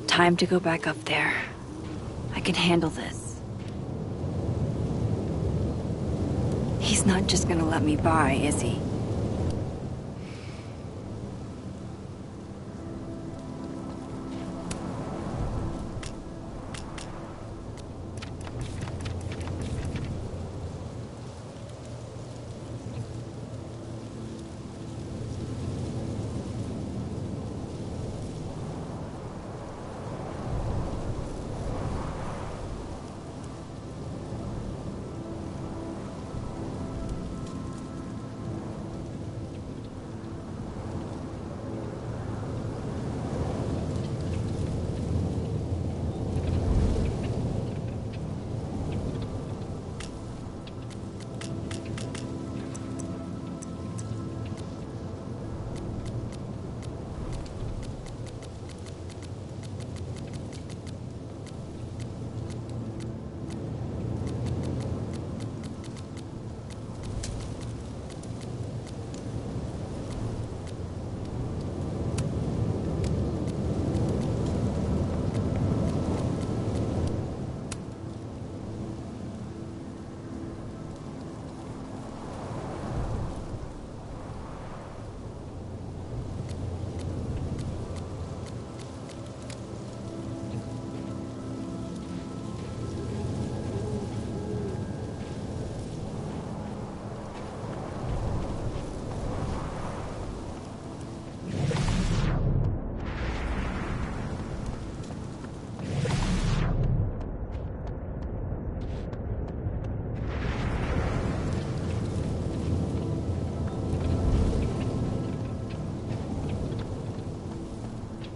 Time to go back up there. I can handle this. He's not just gonna let me by, is he?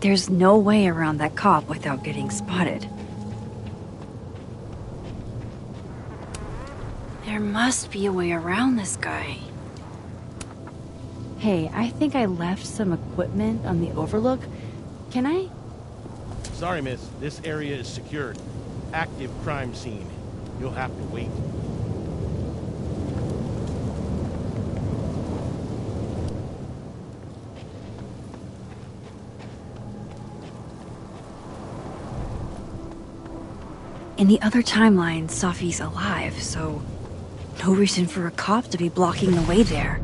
There's no way around that cop without getting spotted. There must be a way around this guy. Hey, I think I left some equipment on the overlook. Can I? Sorry, miss. This area is secured. Active crime scene. You'll have to wait. In the other timeline, Safi's alive, so no reason for a cop to be blocking the way there.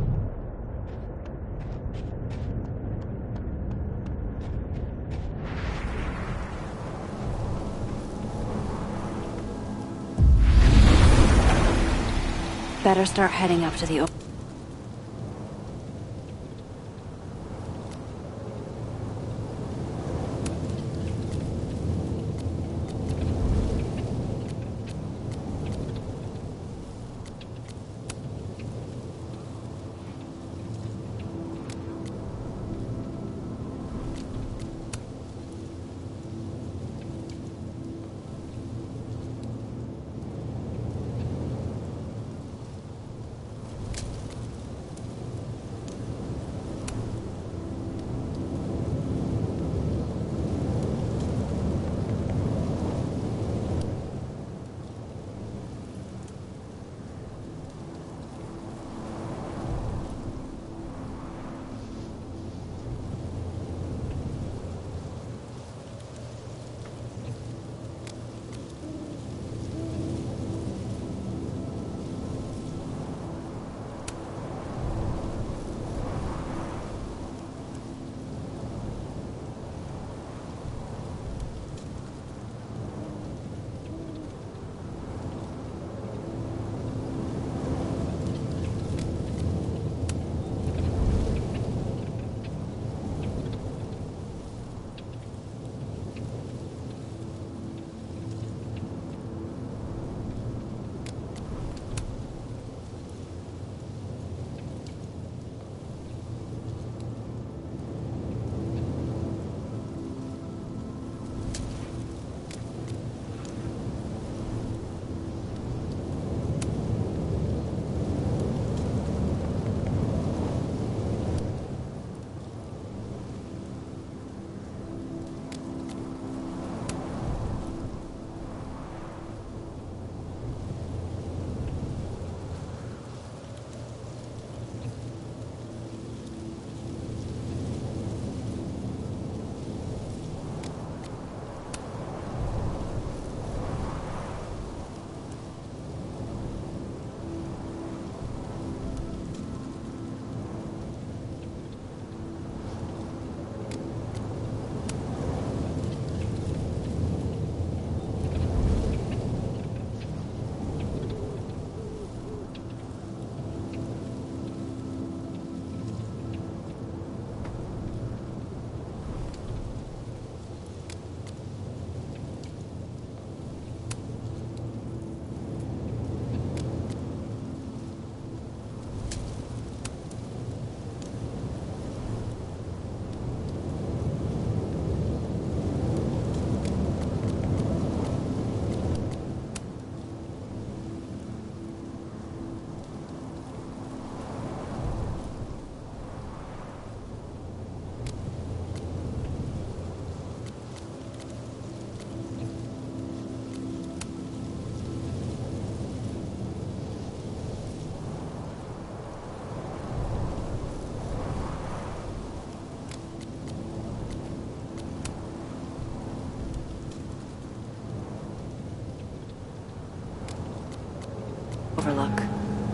Better start heading up to the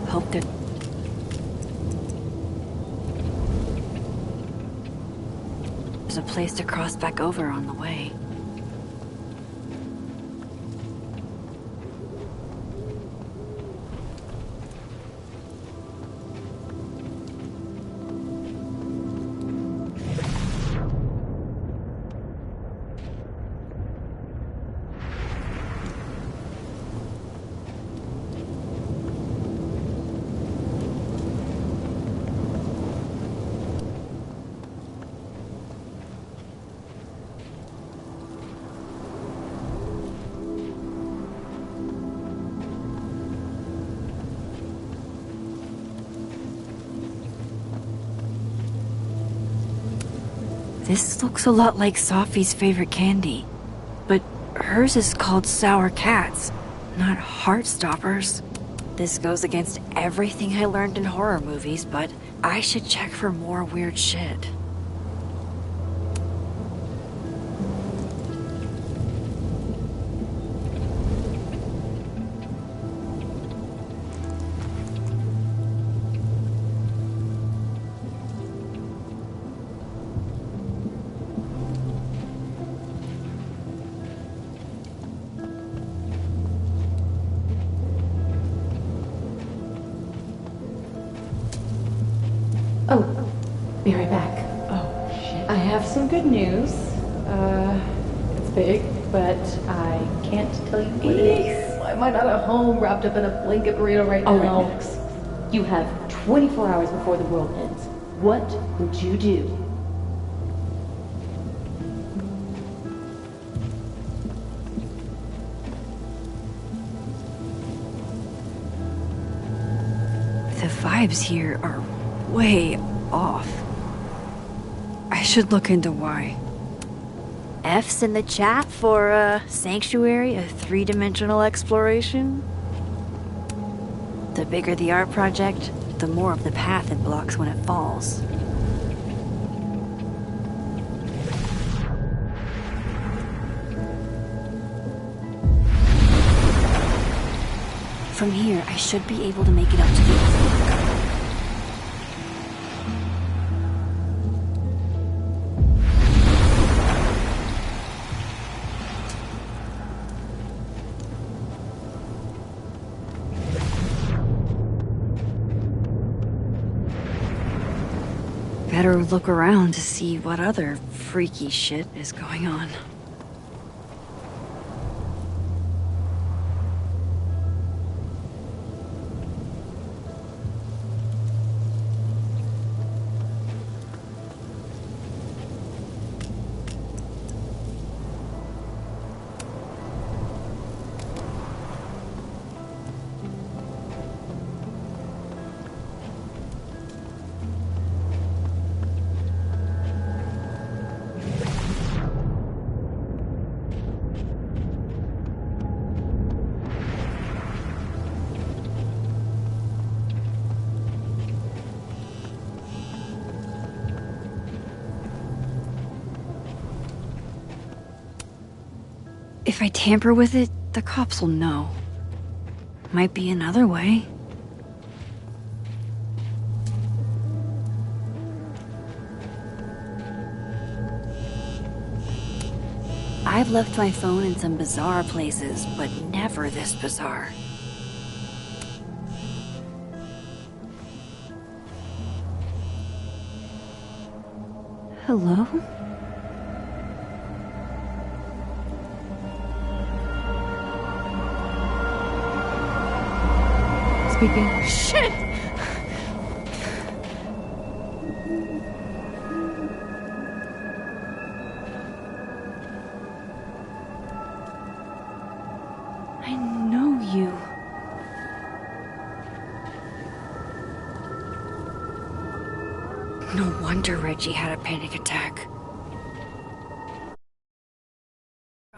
Hope that... there's a place to cross back over on the way. This looks a lot like Sophie's favorite candy, but hers is called Sour Cats, not Heartstoppers. This goes against everything I learned in horror movies, but I should check for more weird shit. Oh, be right back. Oh, shit. I have some good news. It's big, but I can't tell you what it is. Why am I not at home wrapped up in a blanket burrito right now? All right, Max. You have 24 hours before the world ends. What would you do? The vibes here are way off. I should look into why. F's in the chat for Sanctuary, a three-dimensional exploration. The bigger the art project, the more of the path it blocks when it falls. From here, I should be able to make it up to the... Better look around to see what other freaky shit is going on. If I tamper with it, the cops will know. Might be another way. I've left my phone in some bizarre places, but never this bizarre. Hello? Speaking. Shit! I know you. No wonder Reggie had a panic attack.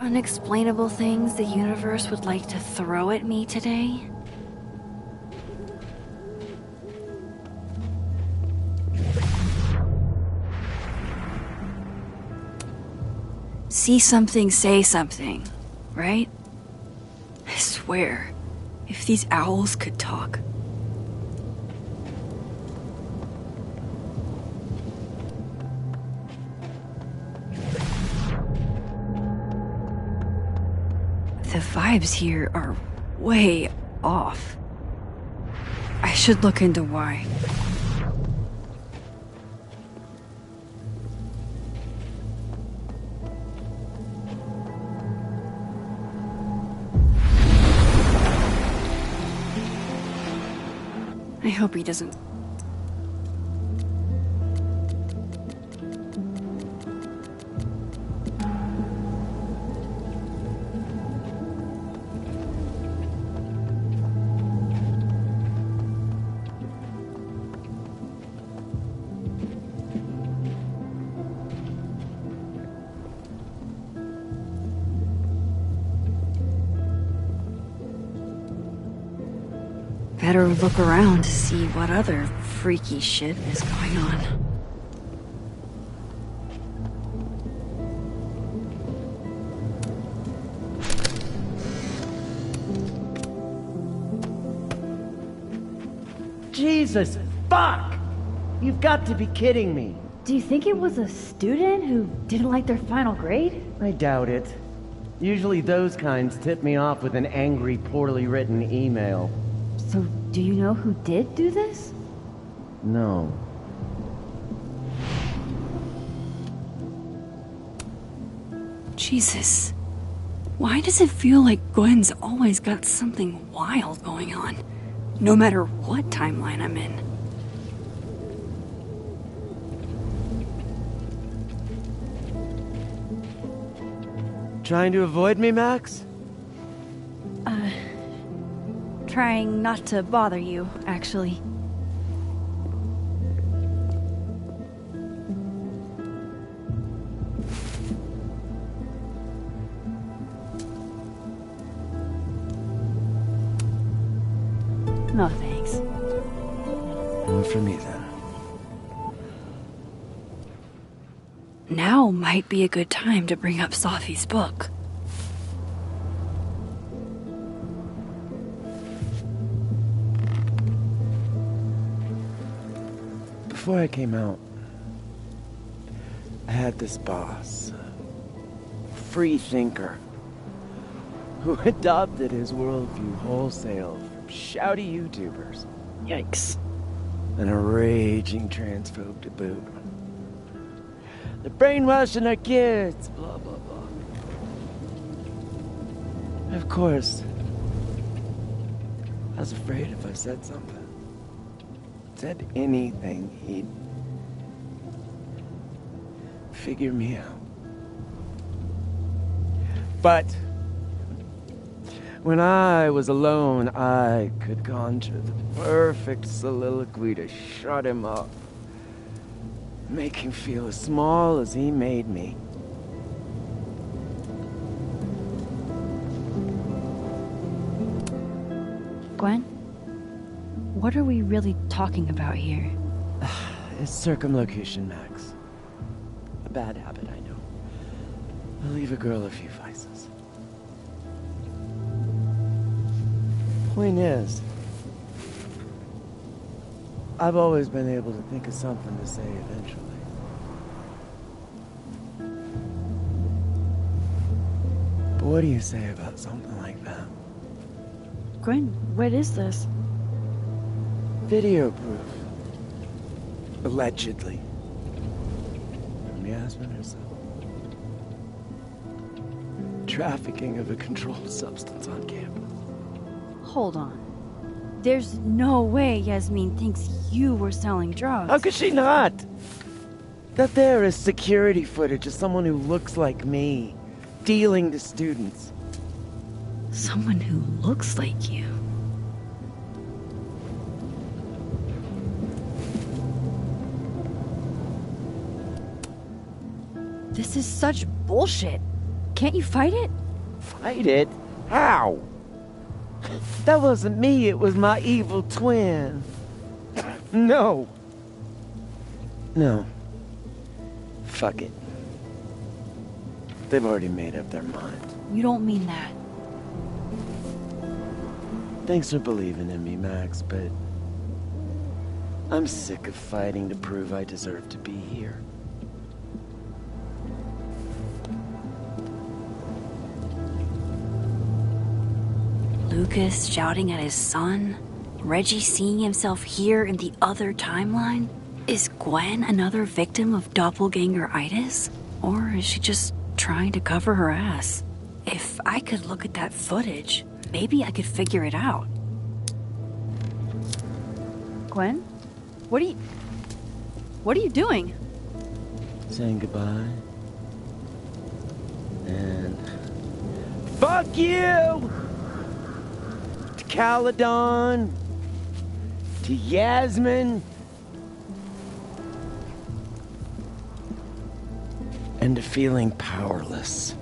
Unexplainable things the universe would like to throw at me today? See something, say something, right? I swear, if these owls could talk, The vibes here are way off. I should look into why. I hope he doesn't. Better look around to see what other freaky shit is going on. Jesus, fuck! You've got to be kidding me. Do you think it was a student who didn't like their final grade? I doubt it. Usually those kinds tip me off with an angry, poorly written email. So, do you know who did do this? No. Jesus. Why does it feel like Gwen's always got something wild going on? No matter what timeline I'm in. Trying to avoid me, Max? Trying not to bother you, actually. No thanks. Not for me, then. Now might be a good time to bring up Sophie's book. Before I came out, I had this boss, a free thinker, who adopted his worldview wholesale from shouty YouTubers. Yikes. And a raging transphobe to boot. They're brainwashing our kids, blah, blah, blah. Of course, I was afraid if I said something, said anything, he'd figure me out. But when I was alone, I could conjure the perfect soliloquy to shut him up. Make him feel as small as he made me. Gwen? What are we really talking about here? It's circumlocution, Max. A bad habit, I know. I'll leave a girl a few vices. Point is, I've always been able to think of something to say eventually. But what do you say about something like that? Gwen, what is this? Video proof. Allegedly. From Yasmin herself. Trafficking of a controlled substance on campus. Hold on. There's no way Yasmin thinks you were selling drugs. How could she not? That there is security footage of someone who looks like me, dealing to students. Someone who looks like you. This is such bullshit. Can't you fight it? Fight it? How? That wasn't me, it was my evil twin. No. No. Fuck it. They've already made up their mind. You don't mean that. Thanks for believing in me, Max, but I'm sick of fighting to prove I deserve to be here. Lucas shouting at his son? Reggie seeing himself here in the other timeline? Is Gwen another victim of doppelganger-itis? Or is she just trying to cover her ass? If I could look at that footage, maybe I could figure it out. Gwen? What are you doing? Saying goodbye. And... fuck you! To Caledon. To Yasmin. And to feeling powerless.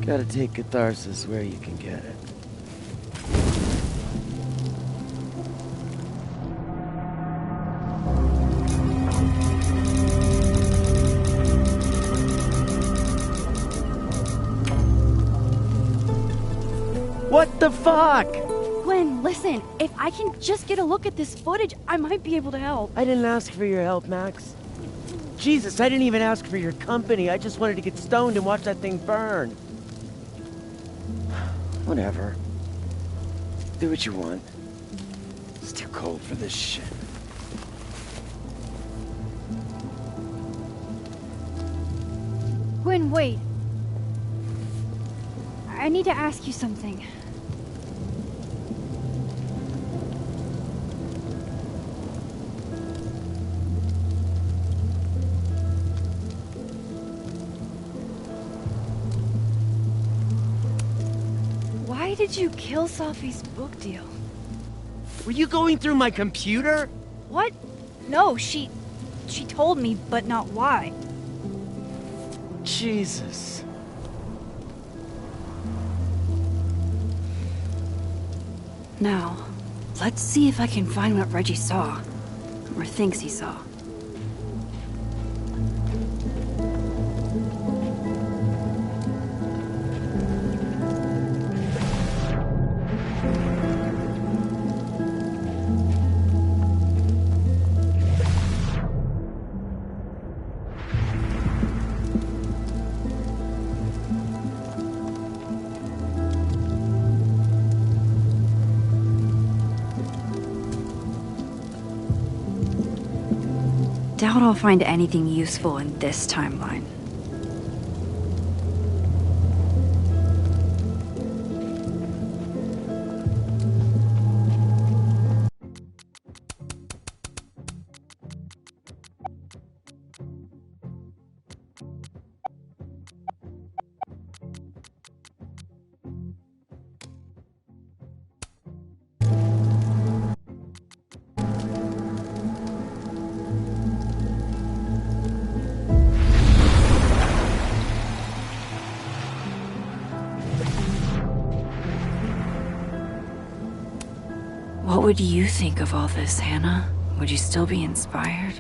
Gotta take catharsis where you can get it. What the fuck? Gwen, listen. If I can just get a look at this footage, I might be able to help. I didn't ask for your help, Max. Jesus, I didn't even ask for your company. I just wanted to get stoned and watch that thing burn. Whatever. Do what you want. It's too cold for this shit. Gwen, wait. I need to ask you something. Why did you kill Sophie's book deal? Were you going through my computer? What? No, she told me, but not why. Jesus. Now, let's see if I can find what Reggie saw. Or thinks he saw. Doubt I'll find anything useful in this timeline. What would you think of all this, Hannah? Would you still be inspired?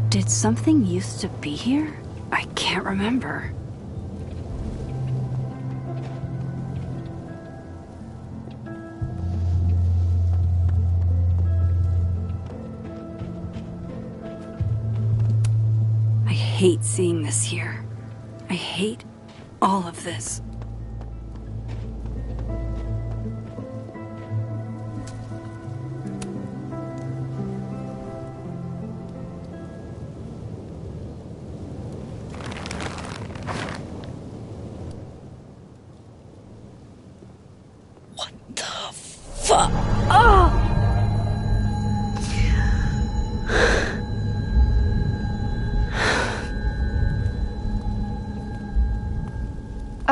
Did something used to be here? I can't remember. I hate seeing this here. I hate all of this. What the fuck? Oh!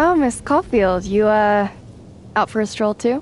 Oh, Miss Caulfield, you, out for a stroll too?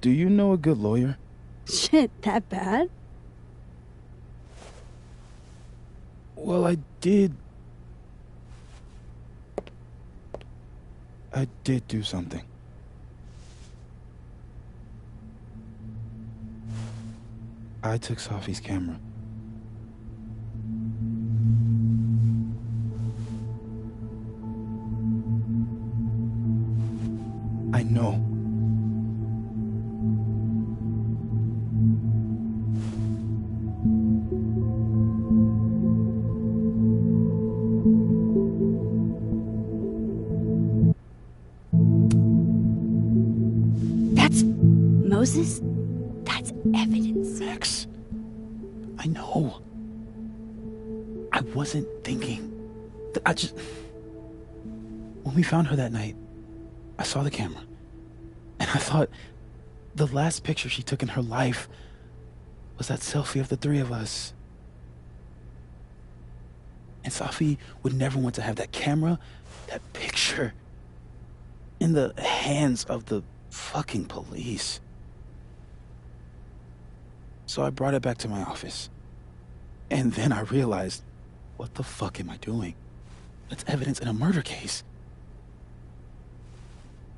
Do you know a good lawyer? Shit, that bad? Well, I did do something. I took Sophie's camera. I know. That's Moses? That's evidence. Max, I know. I wasn't thinking. When we found her that night, I saw the camera. And I thought the last picture she took in her life was that selfie of the three of us. And Sophie would never want to have that camera, that picture, in the hands of the fucking police. So I brought it back to my office. And then I realized, what the fuck am I doing? That's evidence in a murder case.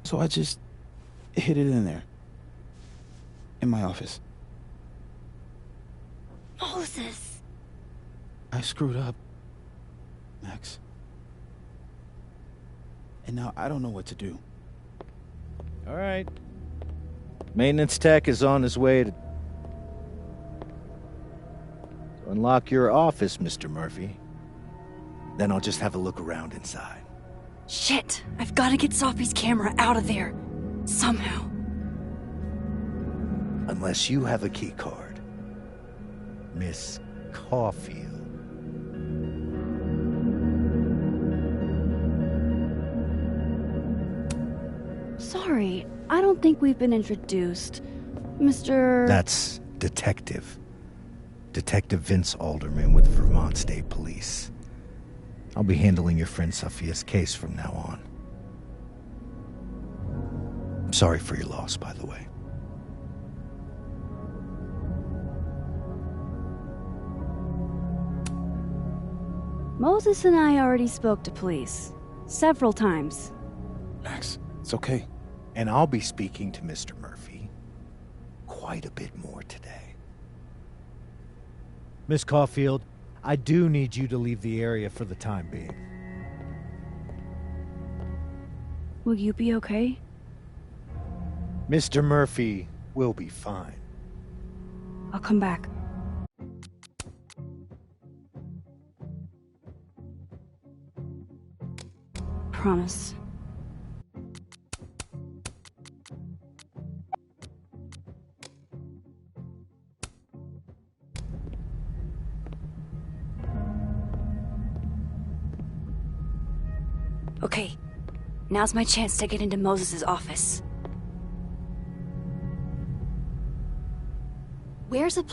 So I just hid it in there. In my office. Moses! I screwed up, Max. And now I don't know what to do. All right. Maintenance tech is on his way to unlock your office, Mr. Murphy. Then I'll just have a look around inside. Shit! I've got to get Sophie's camera out of there. Somehow. Unless you have a key card. Miss Caulfield. Sorry, I don't think we've been introduced. Mr. That's Detective. Detective Vince Alderman with the Vermont State Police. I'll be handling your friend Sophia's case from now on. I'm sorry for your loss, by the way. Moses and I already spoke to police. Several times. Max, it's okay. And I'll be speaking to Mr. Murphy quite a bit more today. Miss Caulfield, I do need you to leave the area for the time being. Will you be okay? Mr. Murphy will be fine. I'll come back. Promise. Okay, now's my chance to get into Moses' office. Where's a...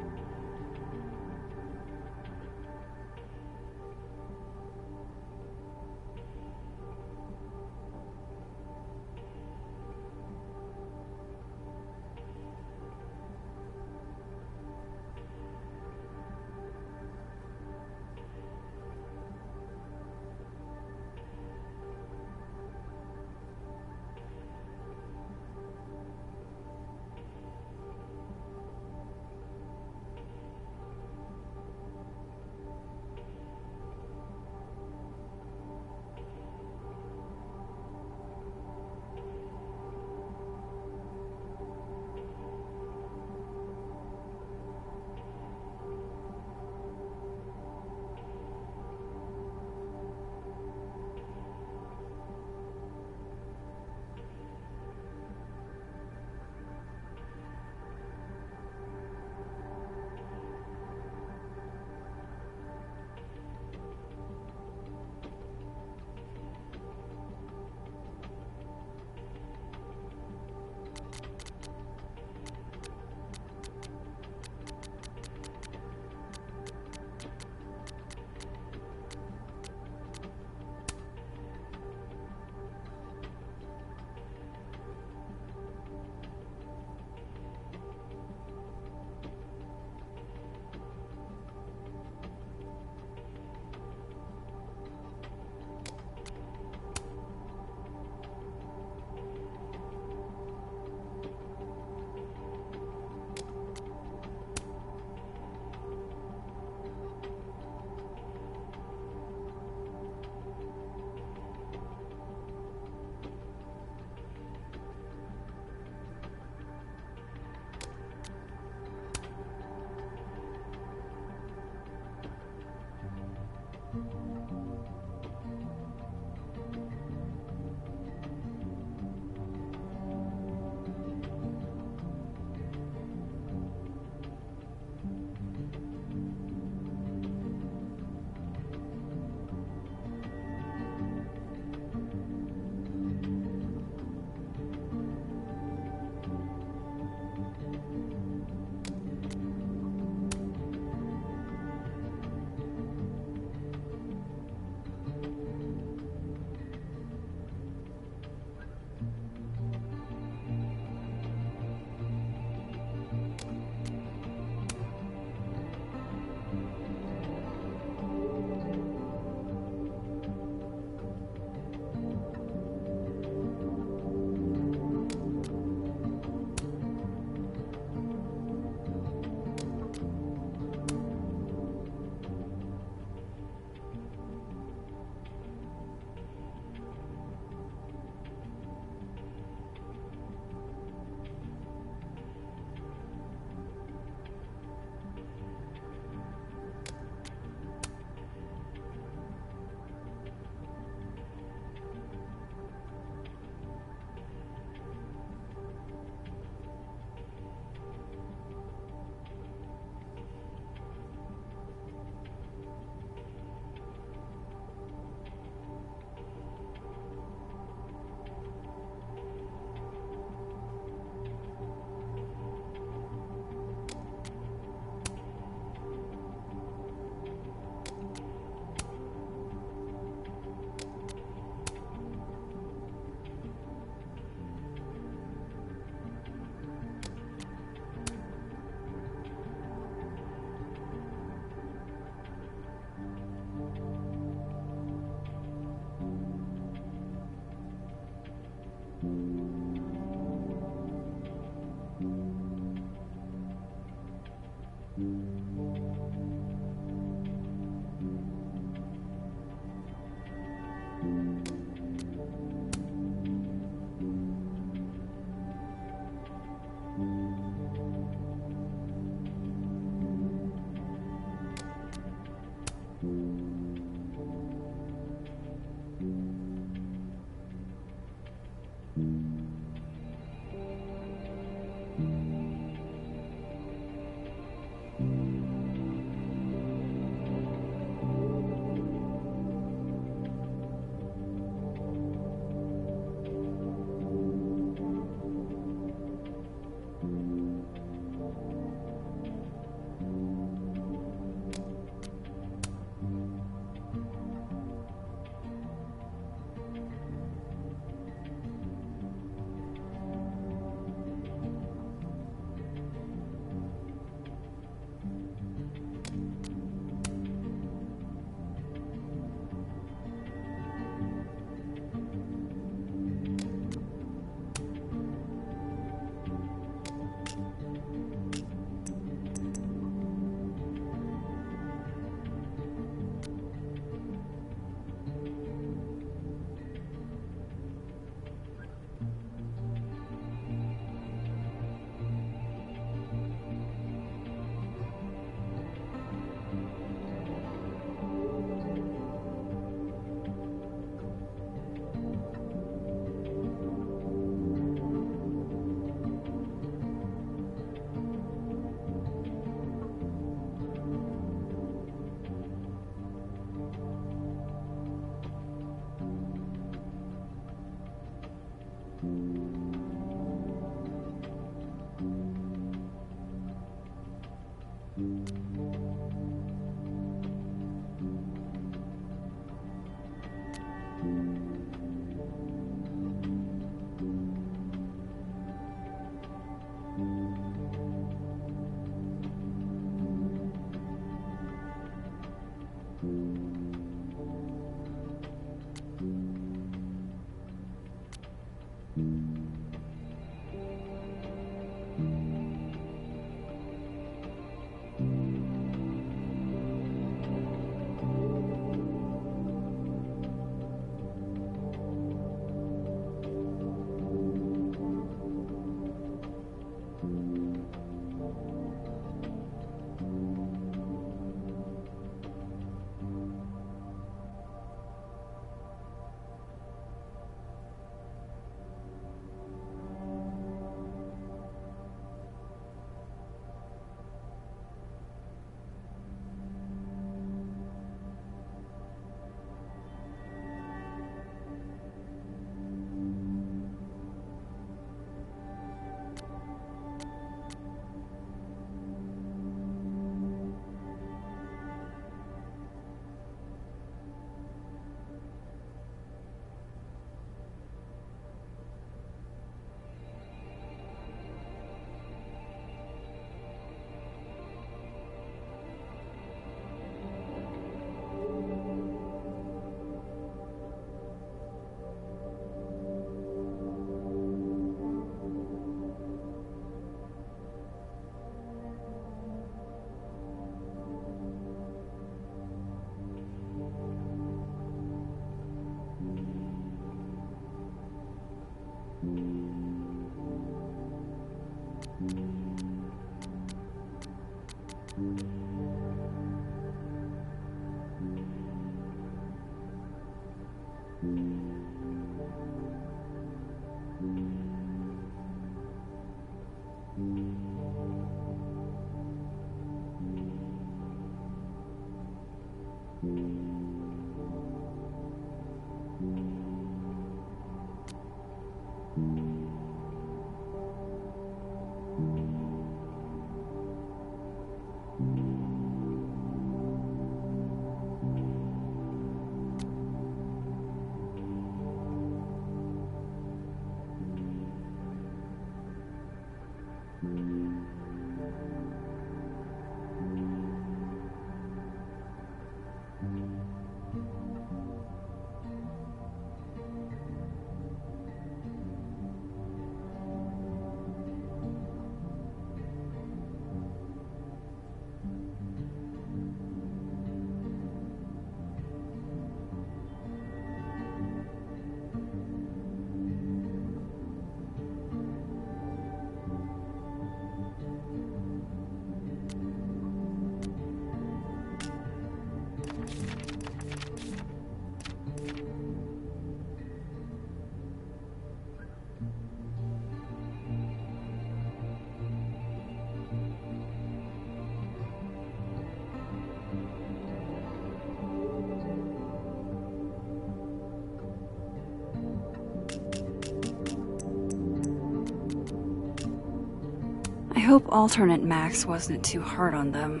I hope alternate Max wasn't too hard on them.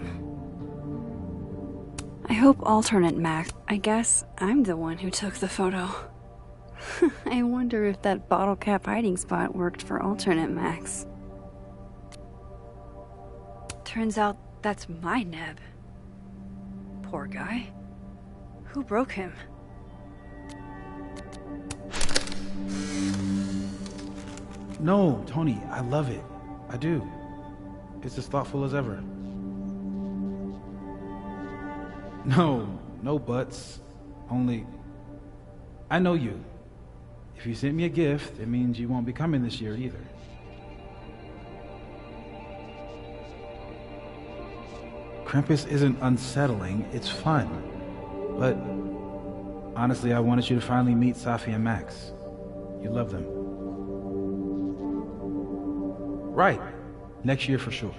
I hope alternate Max... I guess I'm the one who took the photo. I wonder if that bottle cap hiding spot worked for alternate Max. Turns out that's my neb. Poor guy. Who broke him? No, Tony, I love it. I do. It's as thoughtful as ever. No buts. Only, I know you. If you sent me a gift, it means you won't be coming this year either. Krampus isn't unsettling, it's fun. But honestly, I wanted you to finally meet Safi and Max. You love them. Right. Next year for sure.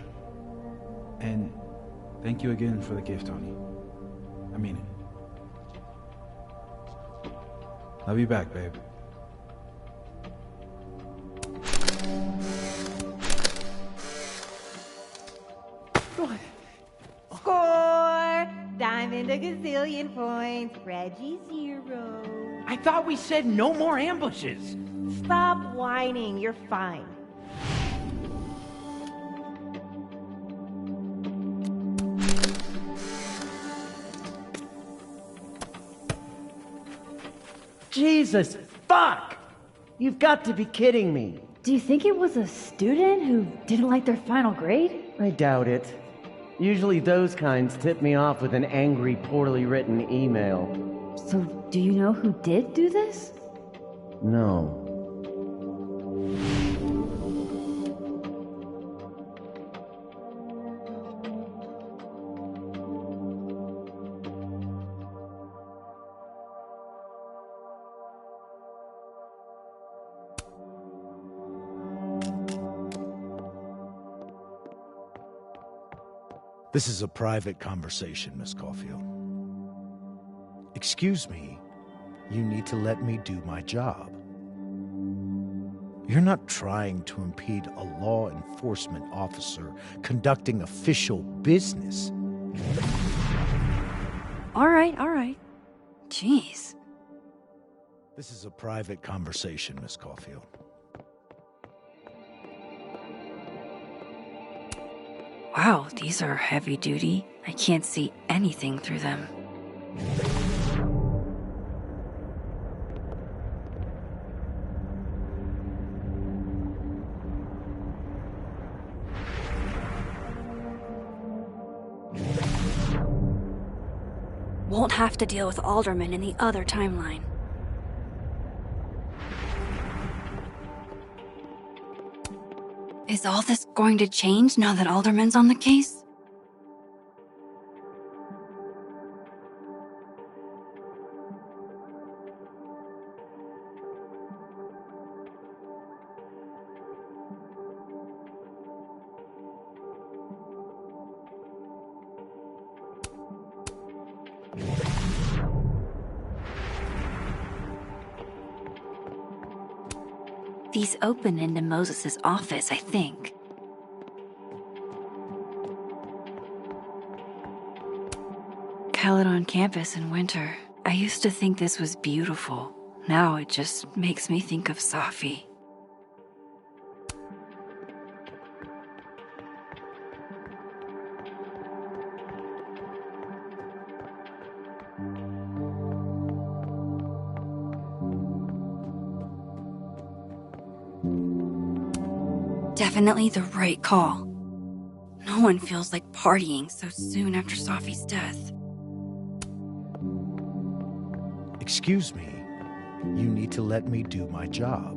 And thank you again for the gift, Tony. I mean it. Love you back, babe. Score! Diamond a gazillion points. Reggie 0. I thought we said no more ambushes. Stop whining. You're fine. Jesus, fuck! You've got to be kidding me. Do you think it was a student who didn't like their final grade? I doubt it. Usually those kinds tip me off with an angry, poorly written email. So, do you know who did do this? No. This is a private conversation, Miss Caulfield. Excuse me, you need to let me do my job. You're not trying to impede a law enforcement officer conducting official business. All right. Jeez. This is a private conversation, Miss Caulfield. Wow, these are heavy duty. I can't see anything through them. Won't have to deal with Alderman in the other timeline. Is all this going to change now that Alderman's on the case? These open into Moses' office, I think. Caledon campus in winter. I used to think this was beautiful. Now it just makes me think of Safi. Definitely the right call. No one feels like partying so soon after Safi's death. Excuse me, you need to let me do my job.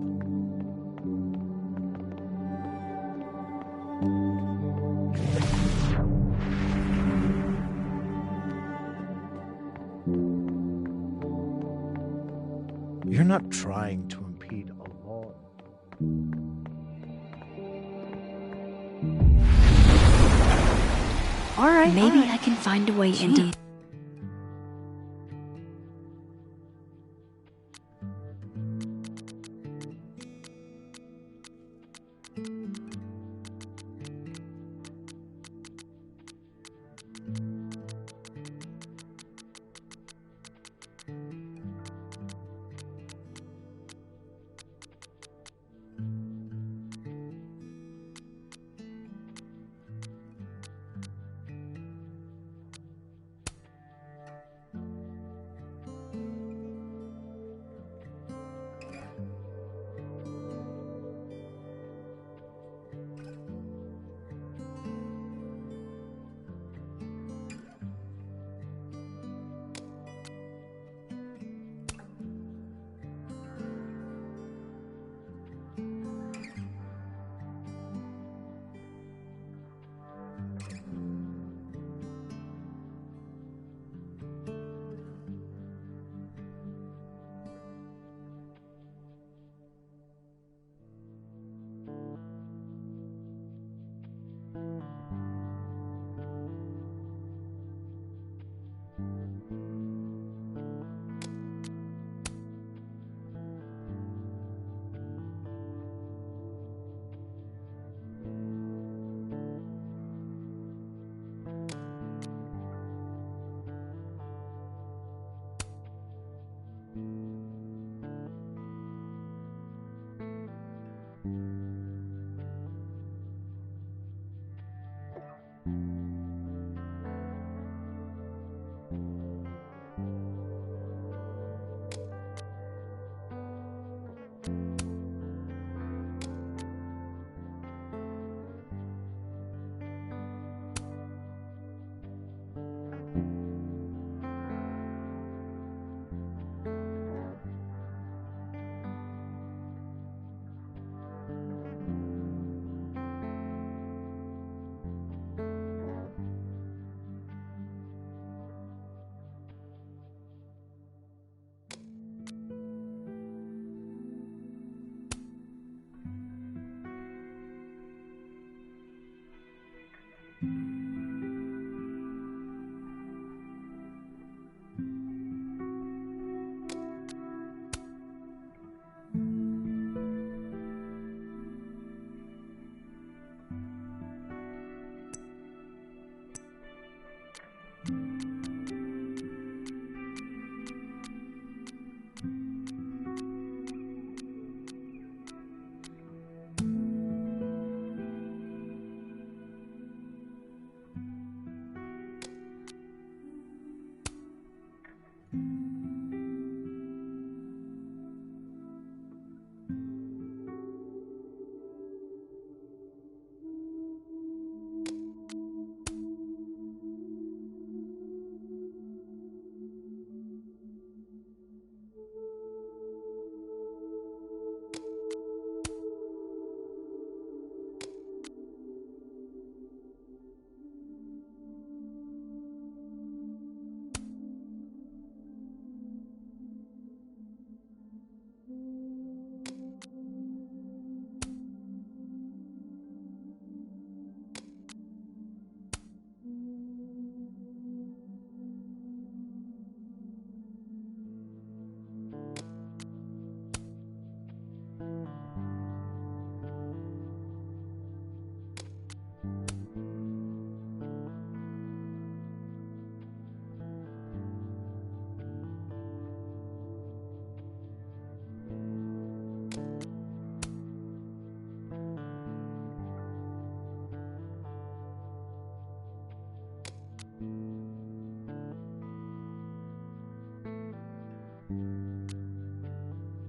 You're not trying to impede a law. All right, maybe I can find a way into...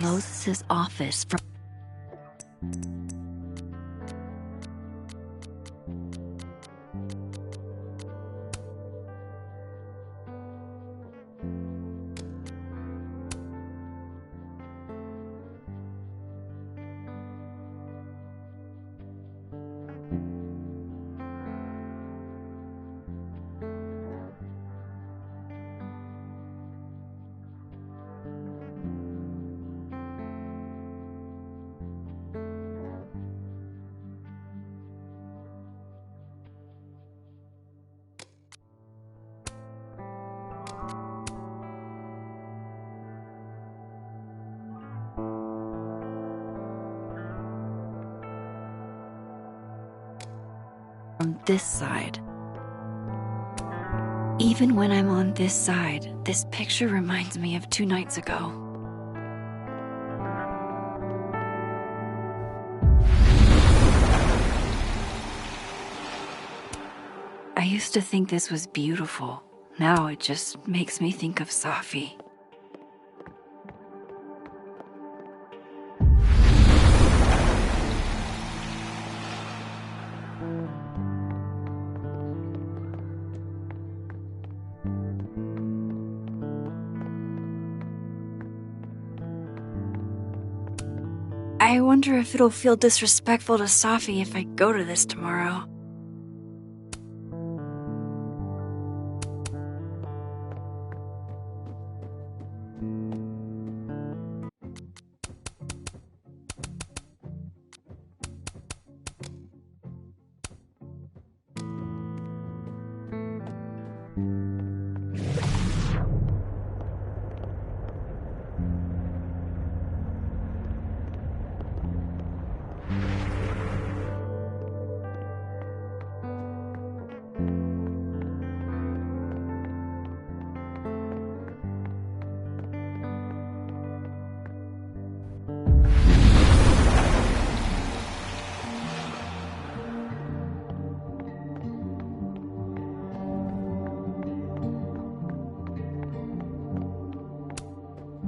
Moses' office from... this side. Even when I'm on this side, this picture reminds me of 2 nights ago. I used to think this was beautiful. Now it just makes me think of Safi. I wonder if it'll feel disrespectful to Safi if I go to this tomorrow.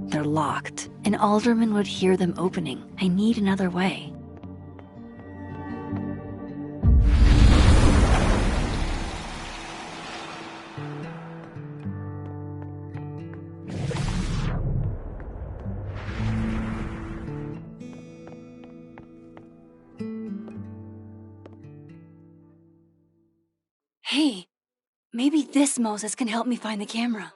They're locked. An alderman would hear them opening. I need another way. Hey, maybe this Moses can help me find the camera.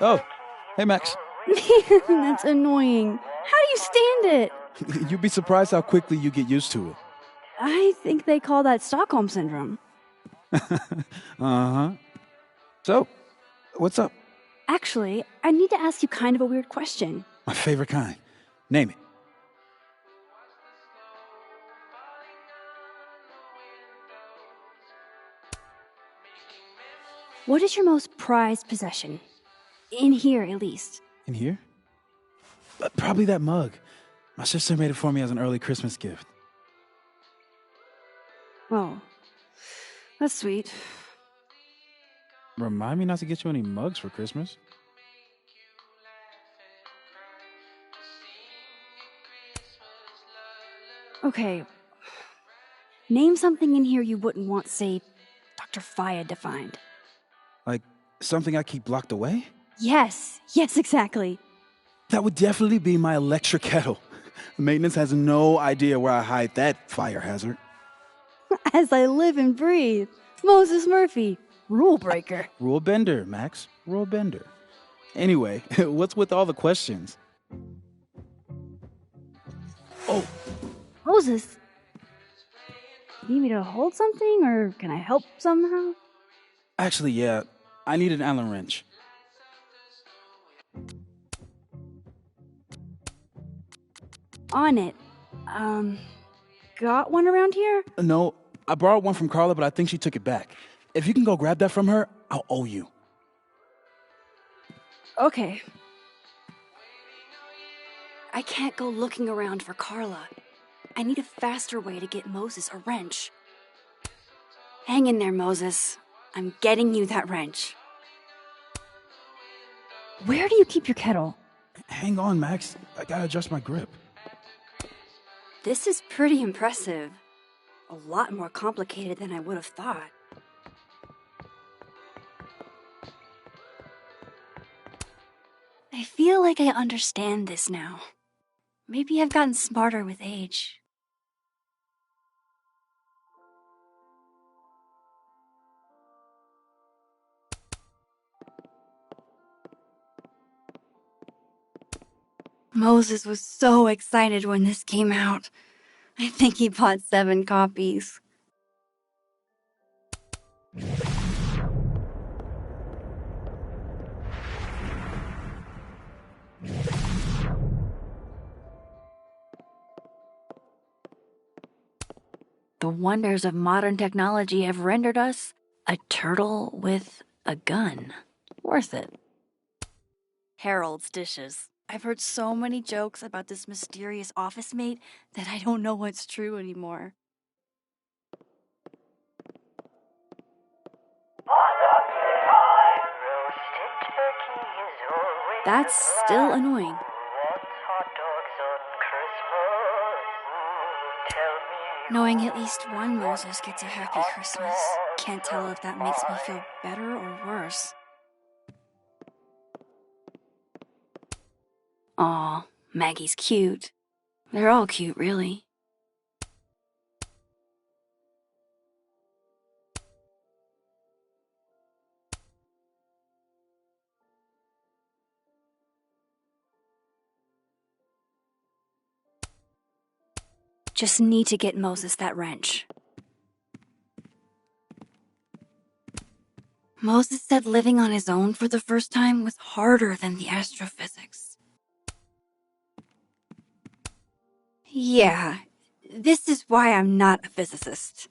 Oh, hey Max. That's annoying. How do you stand it? You'd be surprised how quickly you get used to it. I think they call that Stockholm Syndrome. Uh-huh. So, what's up? Actually, I need to ask you kind of a weird question. My favorite kind. Name it. What is your most prized possession? In here, at least. In here? Probably that mug. My sister made it for me as an early Christmas gift. Oh, that's sweet. Remind me not to get you any mugs for Christmas. Okay. Name something in here you wouldn't want, say, Dr. Fayed to find. Like something I keep locked away? Yes, exactly. That would definitely be my electric kettle. Maintenance has no idea where I hide that fire hazard. As I live and breathe. Moses Murphy, rule breaker. Rule bender, Max. Rule bender. Anyway, what's with all the questions? Oh. Moses, you need me to hold something, or can I help somehow? Actually, yeah. I need an Allen wrench. On it. Got one around here? No, I borrowed one from Carla, but I think she took it back. If you can go grab that from her, I'll owe you. Okay. I can't go looking around for Carla. I need a faster way to get Moses a wrench. Hang in there, Moses. I'm getting you that wrench. Where do you keep your kettle? Hang on, Max. I gotta adjust my grip. This is pretty impressive. A lot more complicated than I would have thought. I feel like I understand this now. Maybe I've gotten smarter with age. Moses was so excited when this came out. I think he bought 7 copies. The wonders of modern technology have rendered us a turtle with a gun. Worth it. Harold's dishes. I've heard so many jokes about this mysterious office mate that I don't know what's true anymore. That's still annoying. Knowing at least one Moses gets a happy Christmas. Can't tell if that makes me feel better or worse. Aw, Maggie's cute. They're all cute, really. Just need to get Moses that wrench. Moses said living on his own for the first time was harder than the astrophysics. Yeah, this is why I'm not a physicist.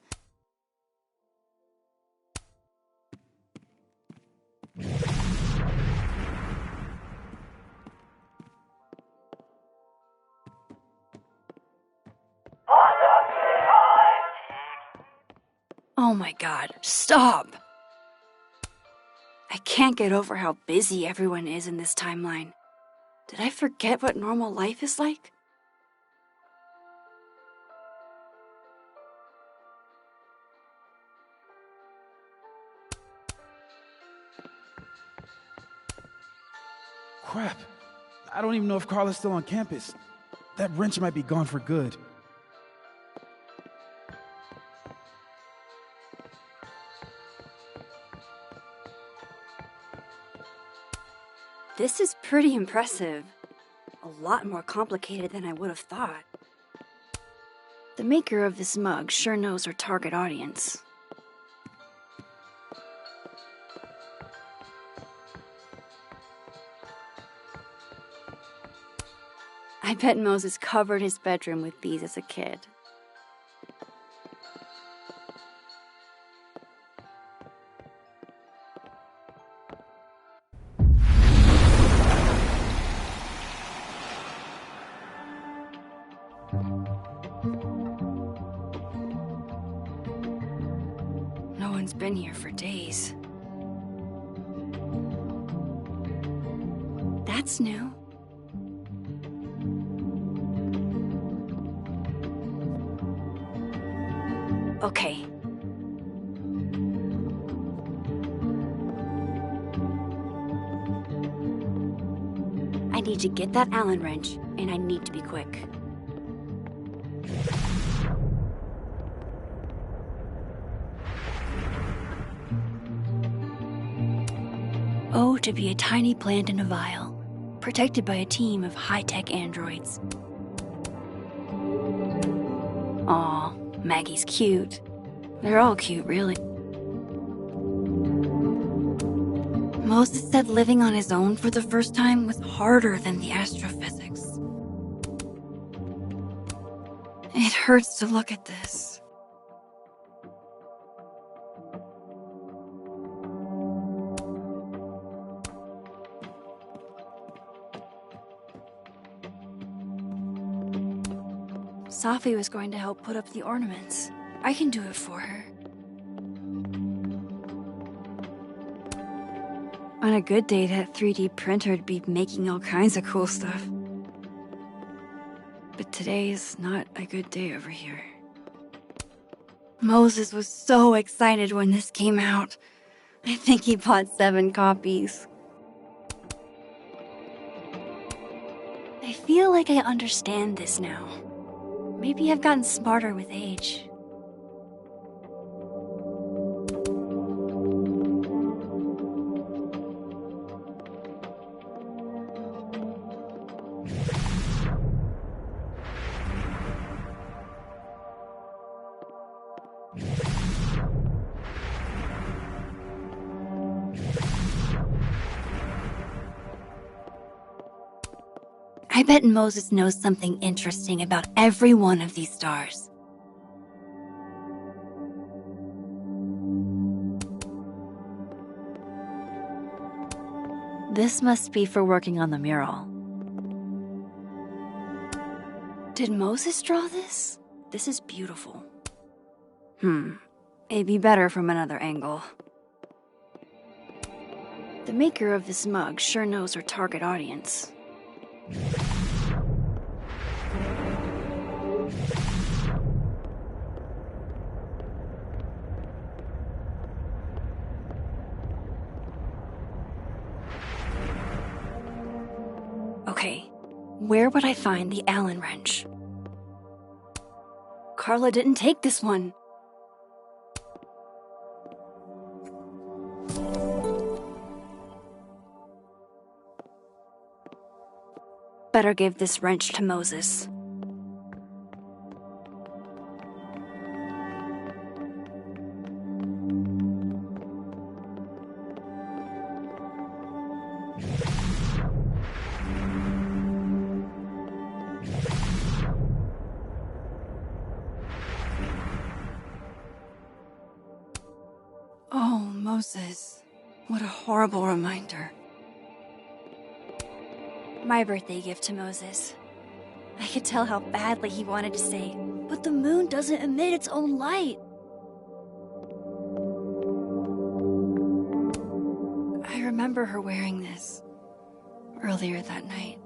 Oh my god, stop! I can't get over how busy everyone is in this timeline. Did I forget what normal life is like? Crap. I don't even know if Carla's still on campus. That wrench might be gone for good. This is pretty impressive. A lot more complicated than I would have thought. The maker of this mug sure knows her target audience. I bet Moses covered his bedroom with these as a kid. No one's been here for days. That's new. Okay. I need to get that Allen wrench, and I need to be quick. Oh, to be a tiny plant in a vial, protected by a team of high-tech androids. Aw, Maggie's cute. They're all cute, really. Moses said living on his own for the first time was harder than the astrophysics. It hurts to look at this. Safi was going to help put up the ornaments. I can do it for her. On a good day, that 3D printer'd be making all kinds of cool stuff. But today's not a good day over here. Moses was so excited when this came out. I think he bought 7 copies. I feel like I understand this now. Maybe I've gotten smarter with age. I bet Moses knows something interesting about every one of these stars. This must be for working on the mural. Did Moses draw this? This is beautiful. It'd be better from another angle. The maker of this mug sure knows her target audience. Okay, where would I find the Allen wrench? Carla didn't take this one. Better give this wrench to Moses. Oh, Moses. What a horrible reminder. My birthday gift to Moses. I could tell how badly he wanted to say, but the moon doesn't emit its own light. I remember her wearing this earlier that night.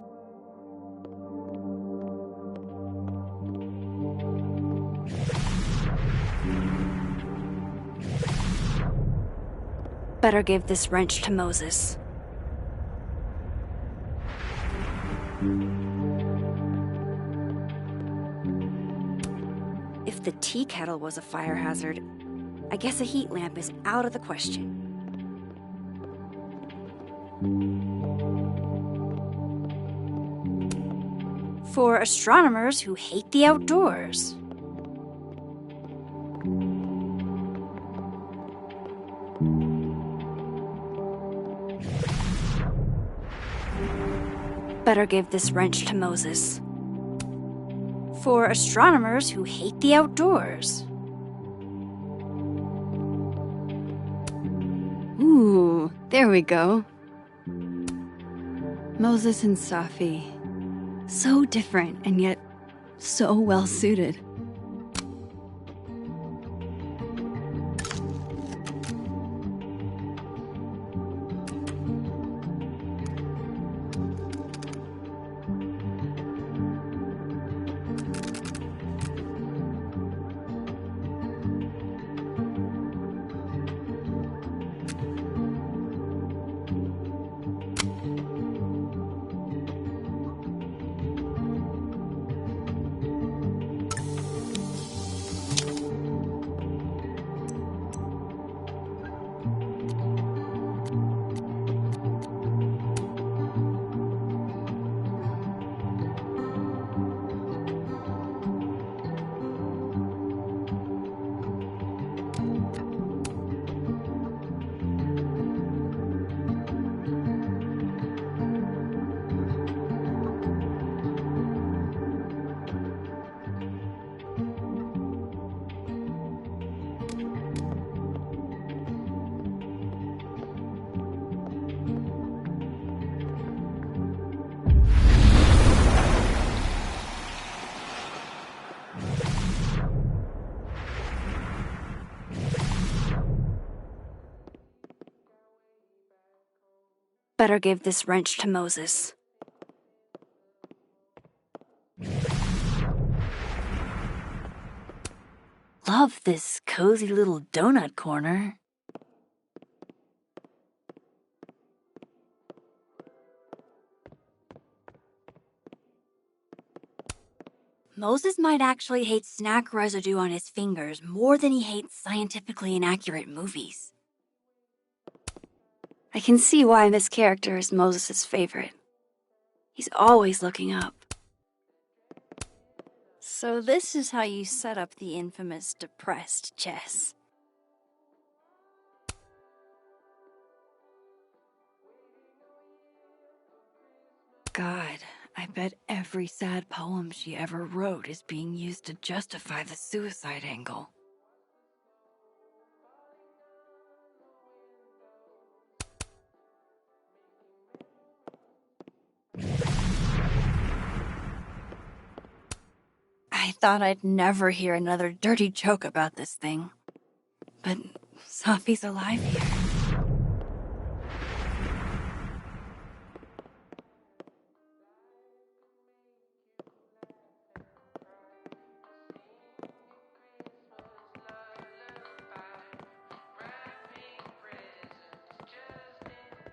Better give this wrench to Moses. If the tea kettle was a fire hazard, I guess a heat lamp is out of the question. For astronomers who hate the outdoors. Better give this wrench to Moses. For astronomers who hate the outdoors. Ooh, there we go. Moses and Safi. So different and yet so well suited. Better give this wrench to Moses. Love this cozy little donut corner. Moses might actually hate snack residue on his fingers more than he hates scientifically inaccurate movies. I can see why this character is Moses' favorite. He's always looking up. So this is how you set up the infamous depressed chess. God, I bet every sad poem she ever wrote is being used to justify the suicide angle. I thought I'd never hear another dirty joke about this thing. But Sophie's alive here.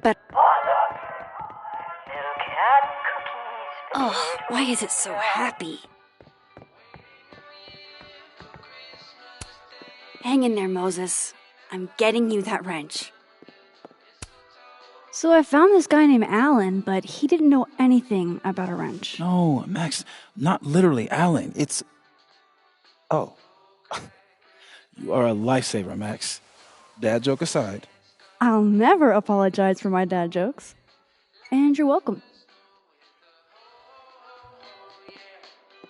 But oh, why is it so happy? Hang in there, Moses. I'm getting you that wrench. So I found this guy named Alan, but he didn't know anything about a wrench. No, Max, not literally Alan. It's... Oh. You are a lifesaver, Max. Dad joke aside. I'll never apologize for my dad jokes. And you're welcome.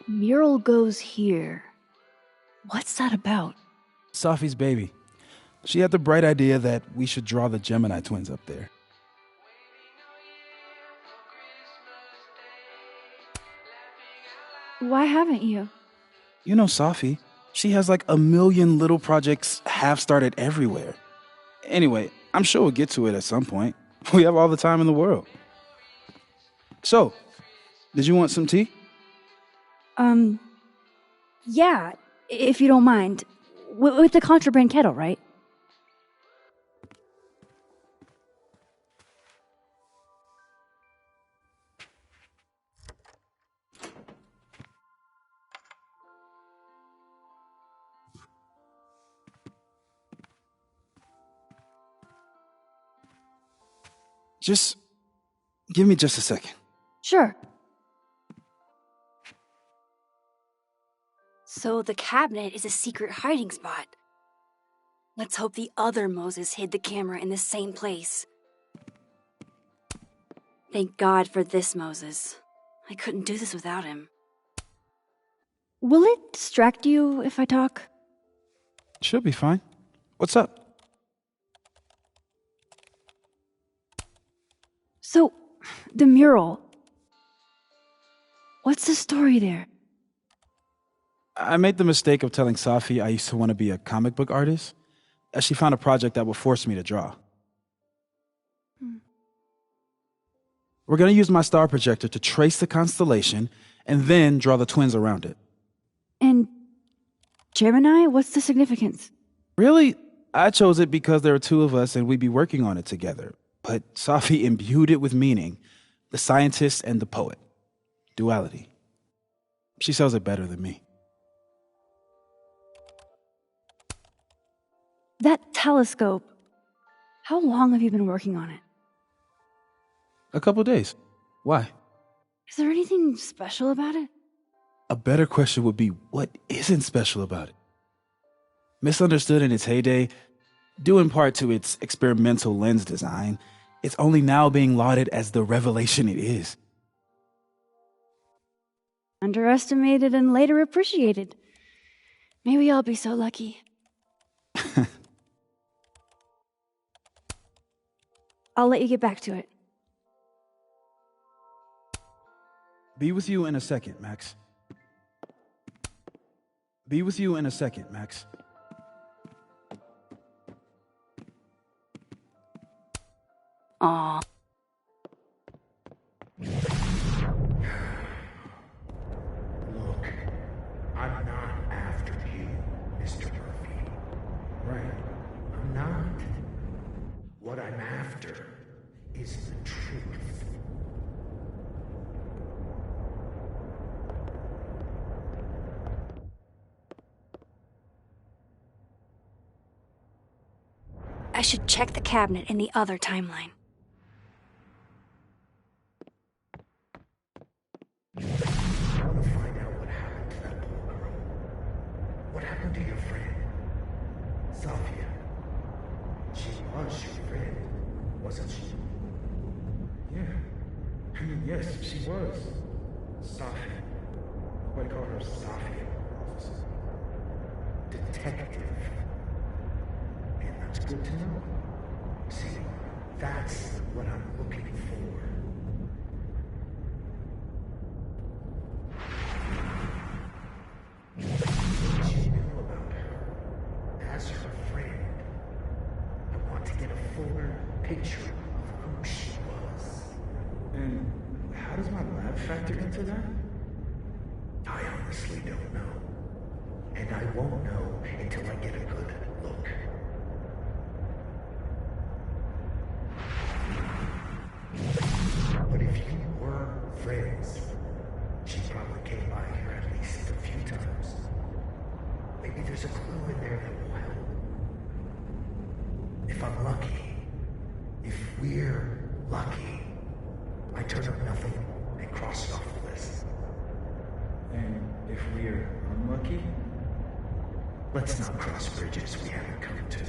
Mural goes here. What's that about? Sophie's baby. She had the bright idea that we should draw the Gemini twins up there. Why haven't you? You know Sophie. She has like a million little projects half-started everywhere. Anyway, I'm sure we'll get to it at some point. We have all the time in the world. So, did you want some tea? Yeah, if you don't mind. With the contraband kettle, right? Just give me just a second. Sure. So the cabinet is a secret hiding spot. Let's hope the other Moses hid the camera in the same place. Thank God for this Moses. I couldn't do this without him. Will it distract you if I talk? She'll be fine. What's up? So, the mural. What's the story there? I made the mistake of telling Safi I used to want to be a comic book artist, as she found a project that would force me to draw. We're going to use my star projector to trace the constellation and then draw the twins around it. And Gemini, what's the significance? Really, I chose it because there are two of us and we'd be working on it together. But Safi imbued it with meaning, the scientist and the poet. Duality. She sells it better than me. That telescope. How long have you been working on it? A couple days. Why? Is there anything special about it? A better question would be, what isn't special about it? Misunderstood in its heyday, due in part to its experimental lens design, it's only now being lauded as the revelation it is. Underestimated and later appreciated. Maybe I'll be so lucky. I'll let you get back to it. Be with you in a second, Max. Be with you in a second, Max. Aw. I'm not after you, Mr. Murphy. Right, I'm not. What I'm after is the truth. I should check the cabinet in the other timeline. I want to find out what happened to that poor girl. What happened to your friend, Sophia? She was your friend, wasn't she? Yeah. I mean, yes, she was. Sophie. Why call her Sophia, officer? Detective. And that's good to know. See, that's what I'm looking for. Things you knew about her as her friend. I want to get a fuller picture of who she was. And how does my lab factor into that? I honestly don't know. And I won't know until I get a good look. But if you were friends, she probably came by here at least a few times. Maybe there's a clue in there that will help. If I'm lucky, if we're lucky, I turn up nothing and cross it off the list. And if we're unlucky? Let's not cross bridges we haven't come to.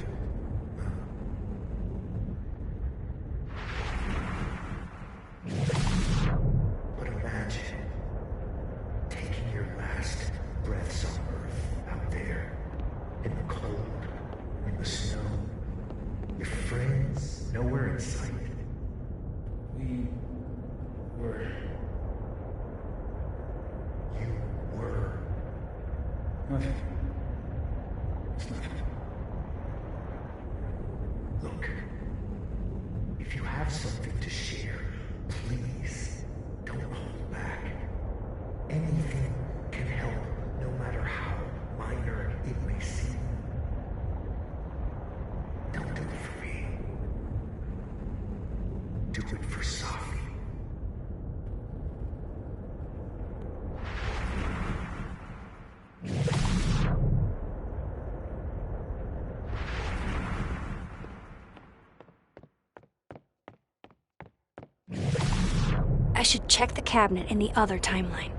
But imagine taking your last breaths on Earth out there, in the cold, in the snow, your friends nowhere in sight. We were. You were. Nothing. It's nothing. Look, if you have something to share, please don't hold back. Anything can help, no matter how minor it may seem. Don't do it for me. Do it for Sophie. I should check the cabinet in the other timeline.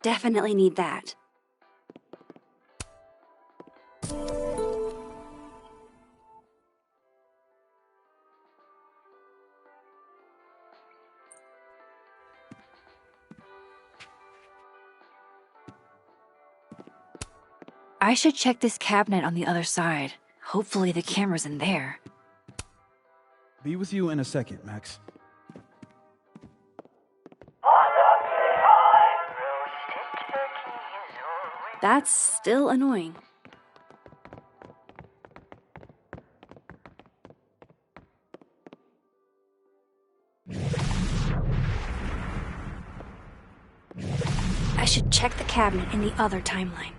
Definitely need that. I should check this cabinet on the other side. Hopefully the camera's in there. Be with you in a second, Max. That's still annoying. I should check the cabinet in the other timeline.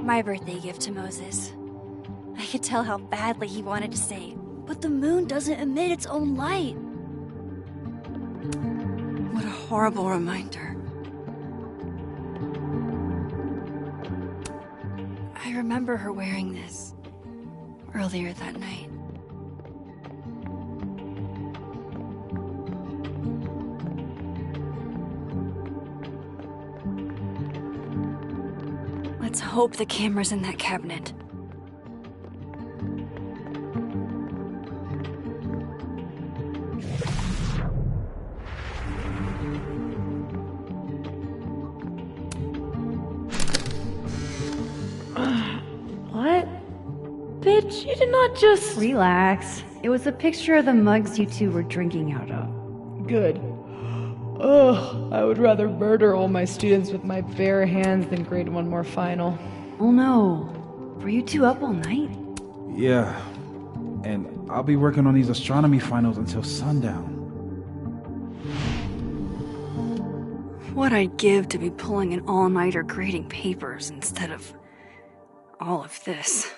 My birthday gift to Moses. I could tell how badly he wanted to say, but the moon doesn't emit its own light. What a horrible reminder. I remember her wearing this earlier that night. Let's hope the camera's in that cabinet. Bitch, you did not just... Relax. It was a picture of the mugs you two were drinking out of. Good. Ugh, I would rather murder all my students with my bare hands than grade one more final. Oh no. Were you two up all night? Yeah. And I'll be working on these astronomy finals until sundown. What I'd give to be pulling an all-nighter grading papers instead of all of this.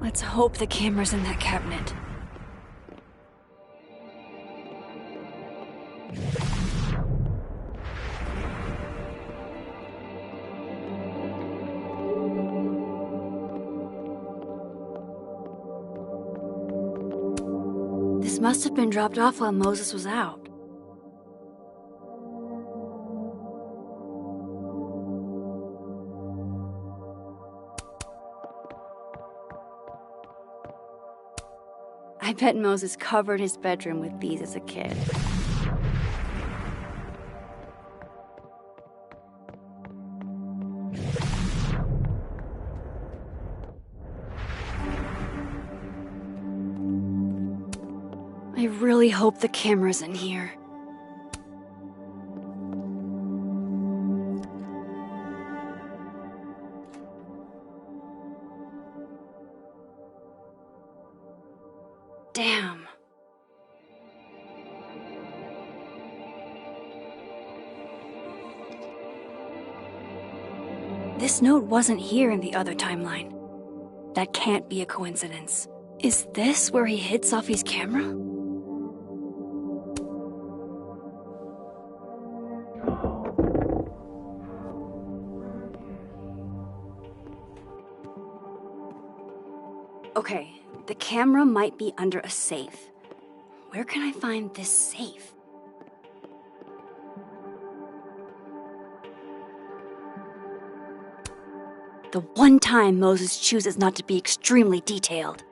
Let's hope the camera's in that cabinet. This must have been dropped off while Moses was out. I bet Moses covered his bedroom with these as a kid. I really hope the camera's in here. Damn. This note wasn't here in the other timeline. That can't be a coincidence. Is this where he hid Sophie's camera? Okay, the camera might be under a safe. Where can I find this safe? The one time Moses chooses not to be extremely detailed.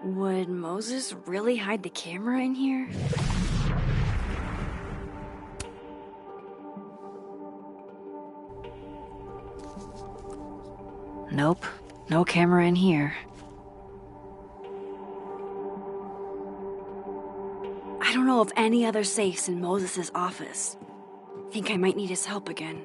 Would Moses really hide the camera in here? Nope, no camera in here. I don't know of any other safes in Moses' office. Think I might need his help again.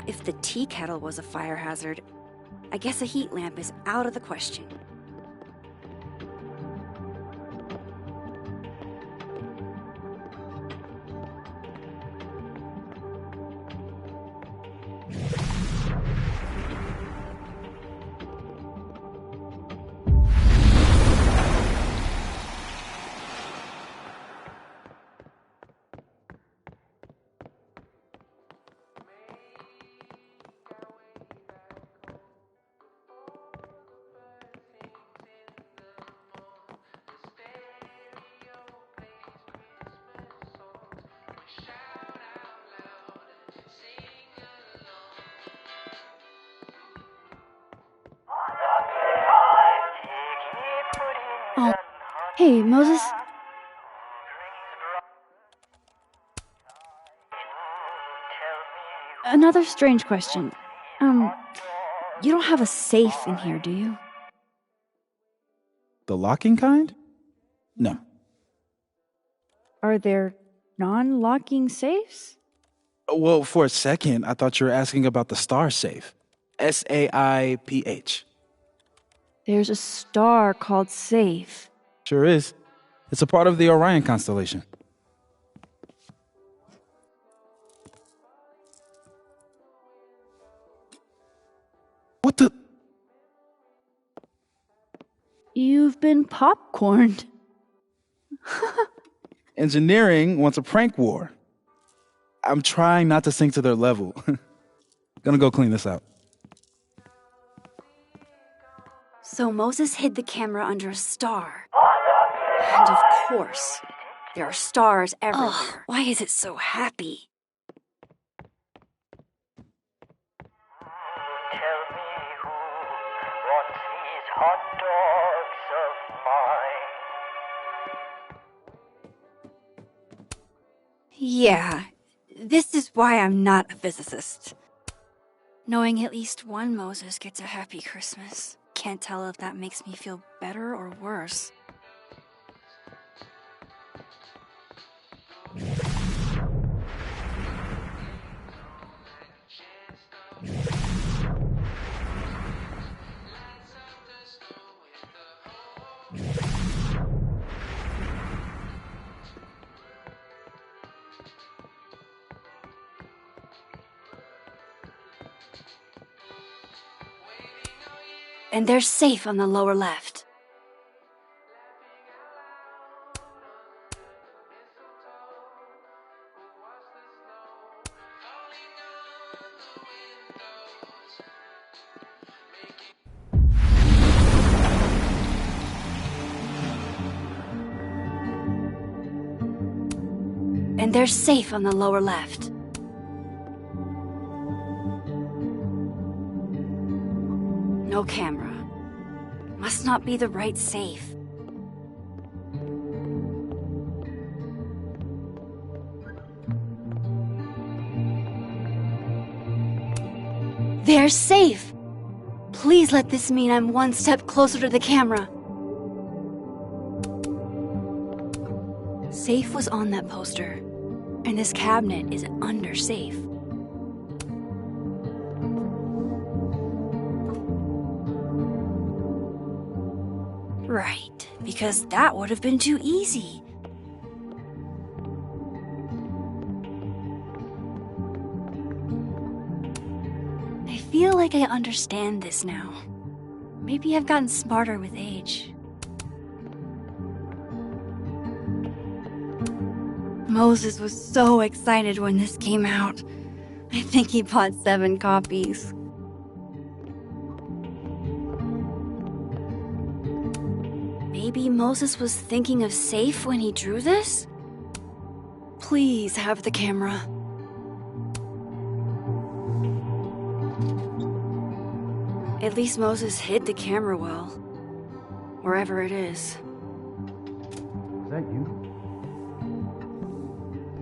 If the tea kettle was a fire hazard, I guess a heat lamp is out of the question. Oh, hey, Moses? Another strange question. You don't have a safe in here, do you? The locking kind? No. Are there non-locking safes? Well, for a second, I thought you were asking about the star safe. SAIPH. There's a star called Safe. Sure is. It's a part of the Orion constellation. What the? You've been popcorned. Engineering wants a prank war. I'm trying not to sink to their level. Gonna go clean this out. So Moses hid the camera under a star. And of course, there are stars everywhere. Ugh, why is it so happy? Tell me who wants these hot dogs of mine. Yeah, this is why I'm not a physicist. Knowing at least one Moses gets a happy Christmas. Can't tell if that makes me feel better or worse. And they're safe on the lower left. And they're safe on the lower left. No camera. Must not be the right safe. They're safe! Please let this mean I'm one step closer to the camera. Safe was on that poster, and this cabinet is under safe. Right, because that would have been too easy. I feel like I understand this now. Maybe I've gotten smarter with age. Moses was so excited when this came out. I think he bought 7 copies. Maybe Moses was thinking of safe when he drew this? Please have the camera. At least Moses hid the camera well. Wherever it is. Is that you?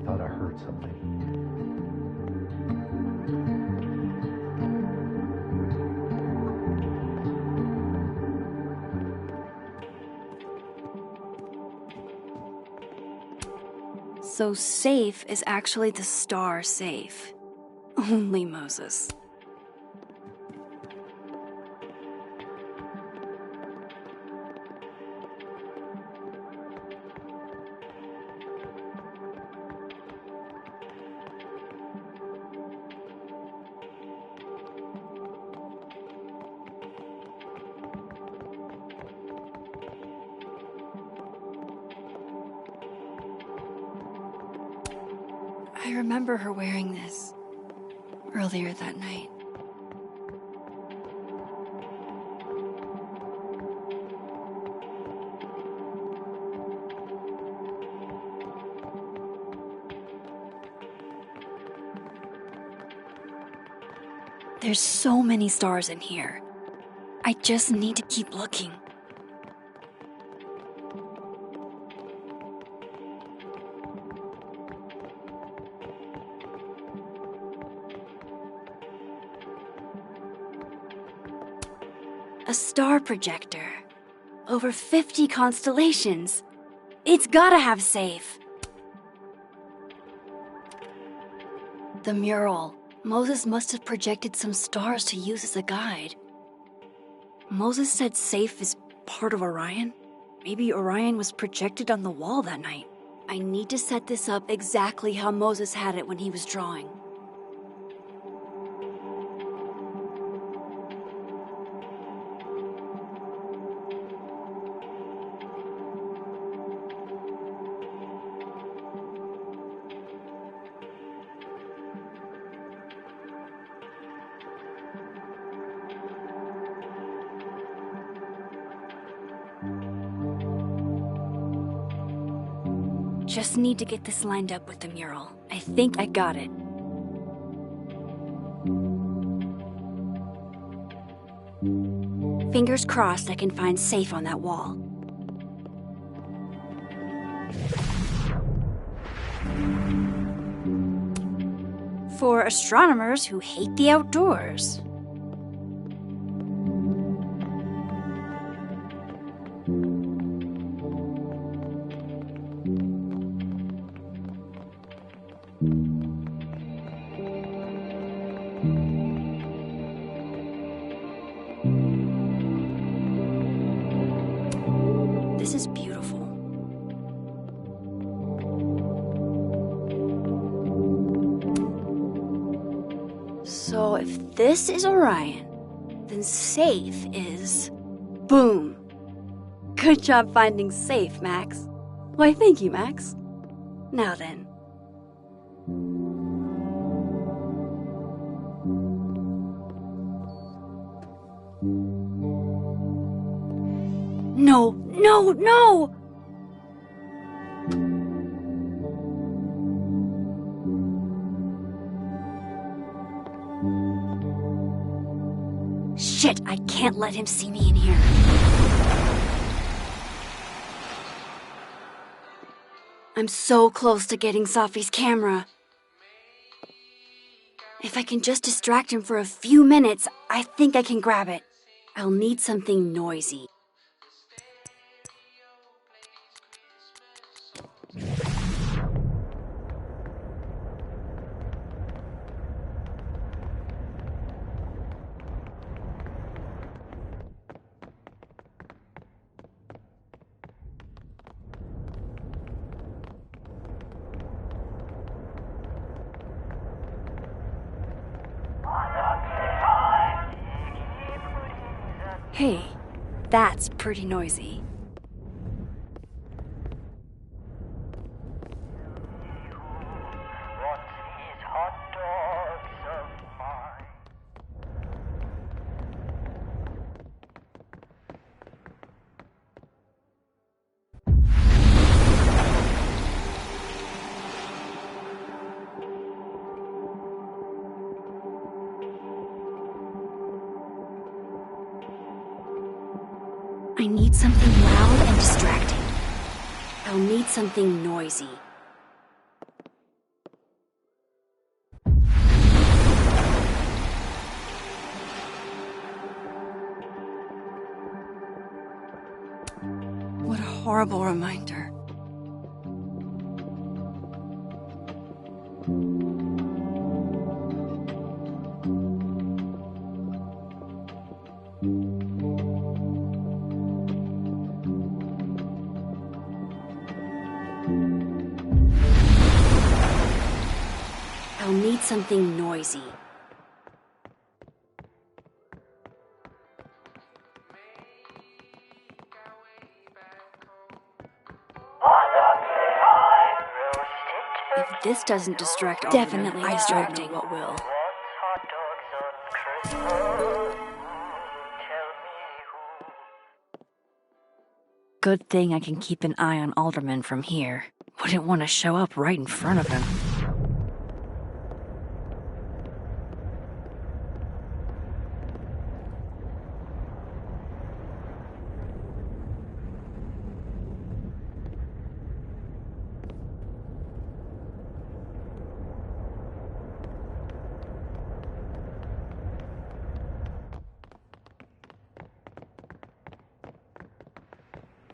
Thought I heard something. So safe is actually the star safe. Only Moses. I remember her wearing this earlier that night. There's so many stars in here. I just need to keep looking. A star projector. Over 50 constellations. It's gotta have safe. The mural. Moses must have projected some stars to use as a guide. Moses said safe is part of Orion? Maybe Orion was projected on the wall that night. I need to set this up exactly how Moses had it when he was drawing. Just need to get this lined up with the mural. I think I got it. Fingers crossed I can find safe on that wall. For astronomers who hate the outdoors. This is beautiful. So if this is Orion, then safe is... boom! Good job finding safe, Max. Why, thank you, Max. Now then. No, no, no! Shit, I can't let him see me in here. I'm so close to getting Safi's camera. If I can just distract him for a few minutes, I think I can grab it. I'll need something noisy. Hey, that's pretty noisy. I need something loud and distracting. I'll need something noisy. What a horrible reminder. I'll need something noisy. If this doesn't distract all definitely distracting, what will? Good thing I can keep an eye on Alderman from here. Wouldn't want to show up right in front of him.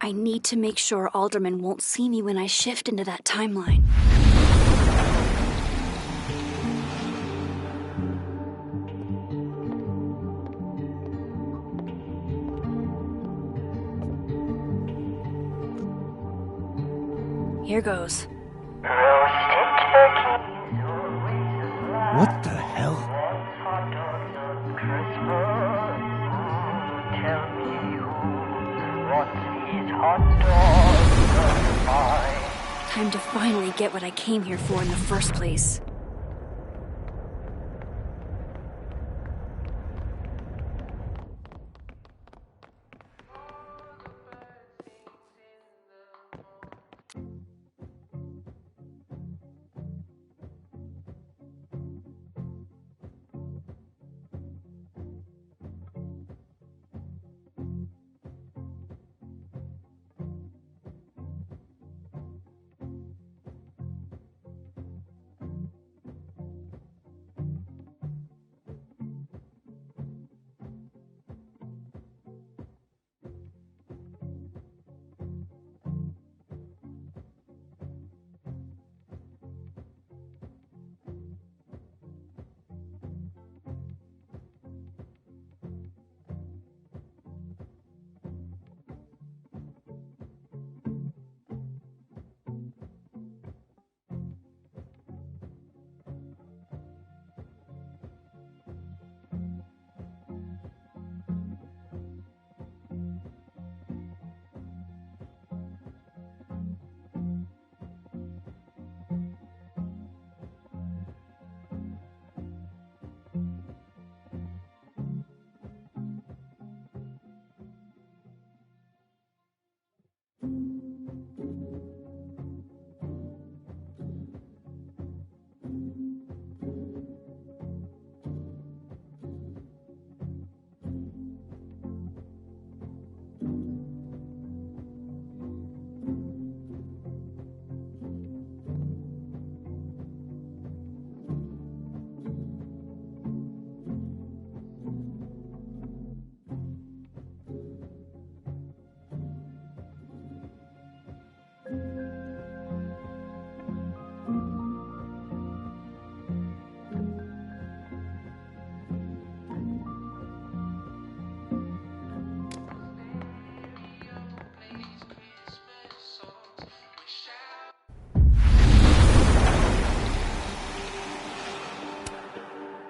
I need to make sure Alderman won't see me when I shift into that timeline. Here goes. What the hell? Time to finally get what I came here for in the first place.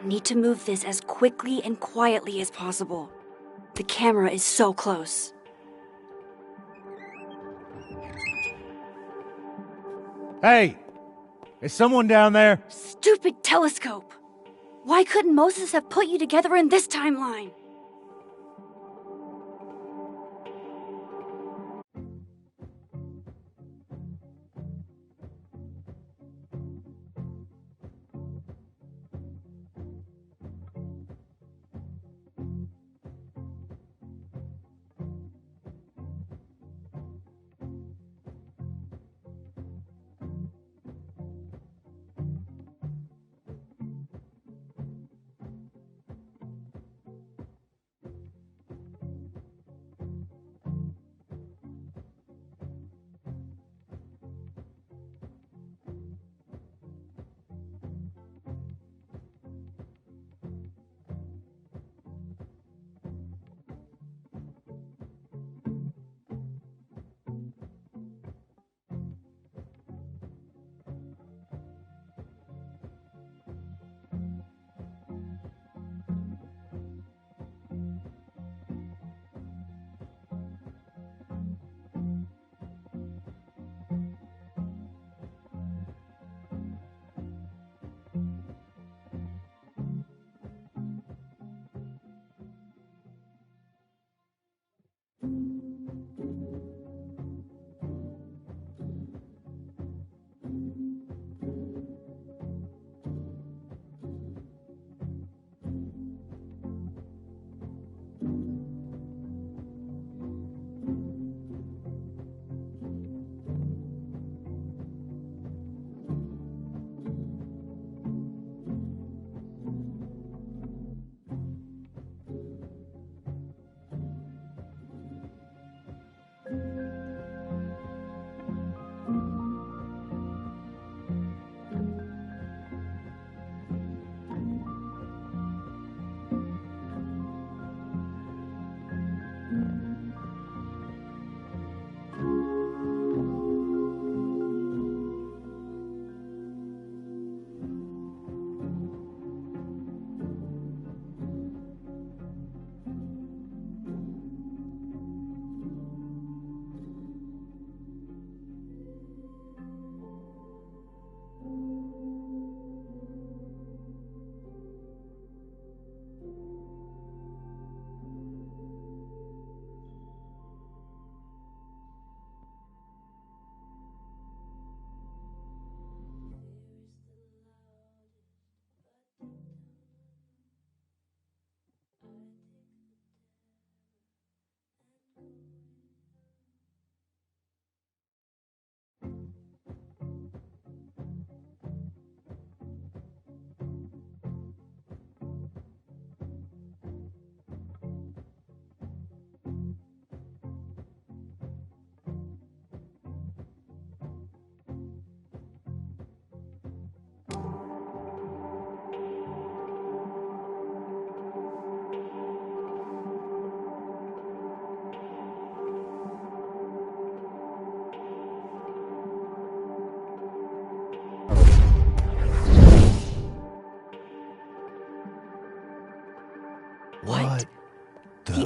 Need to move this as quickly and quietly as possible. The camera is so close. Hey! Is someone down there? Stupid telescope! Why couldn't Moses have put you together in this timeline?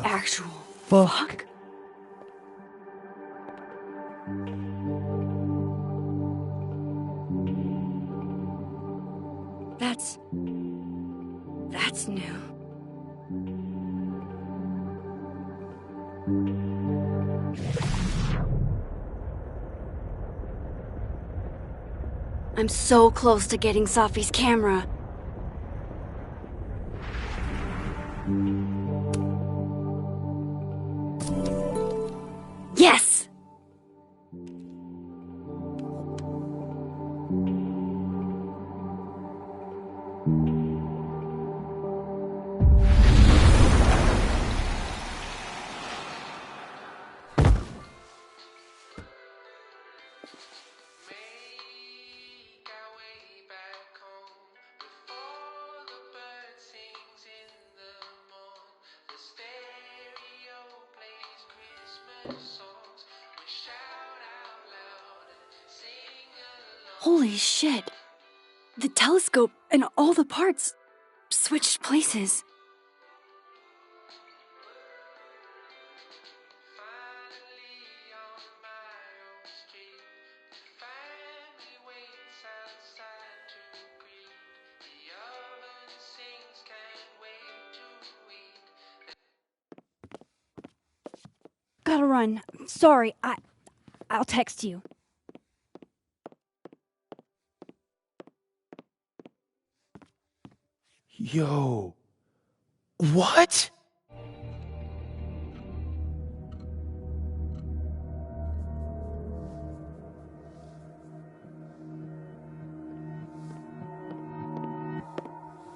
The actual fuck? That's new. I'm so close to getting Safi's camera. Yes! Holy shit! The telescope and all the parts switched places. Gotta run. Sorry, I'll text you. Yo. What?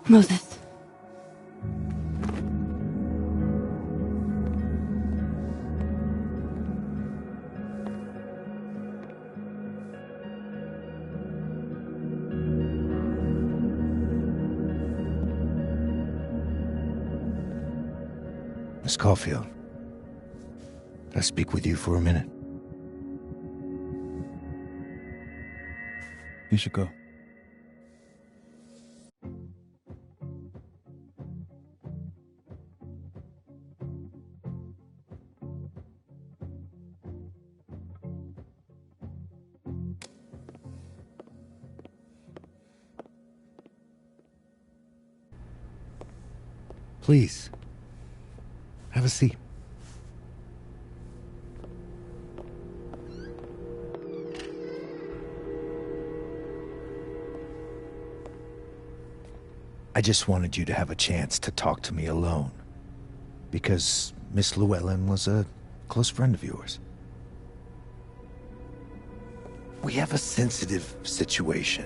Moses. Miss Caulfield, can I speak with you for a minute? You should go. Please, have a seat. I just wanted you to have a chance to talk to me alone, because Miss Llewellyn was a close friend of yours. We have a sensitive situation.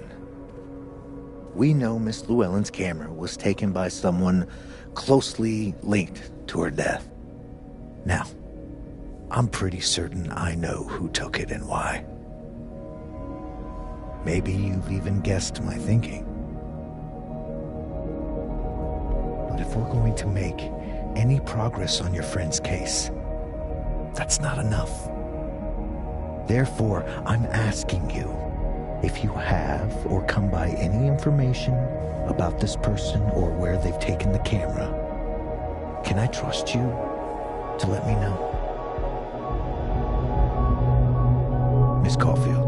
We know Miss Llewellyn's camera was taken by someone closely linked to her death. Now, I'm pretty certain I know who took it and why. Maybe you've even guessed my thinking. But if we're going to make any progress on your friend's case, that's not enough. Therefore, I'm asking you, if you have or come by any information about this person or where they've taken the camera, can I trust you to let me know? Miss Caulfield.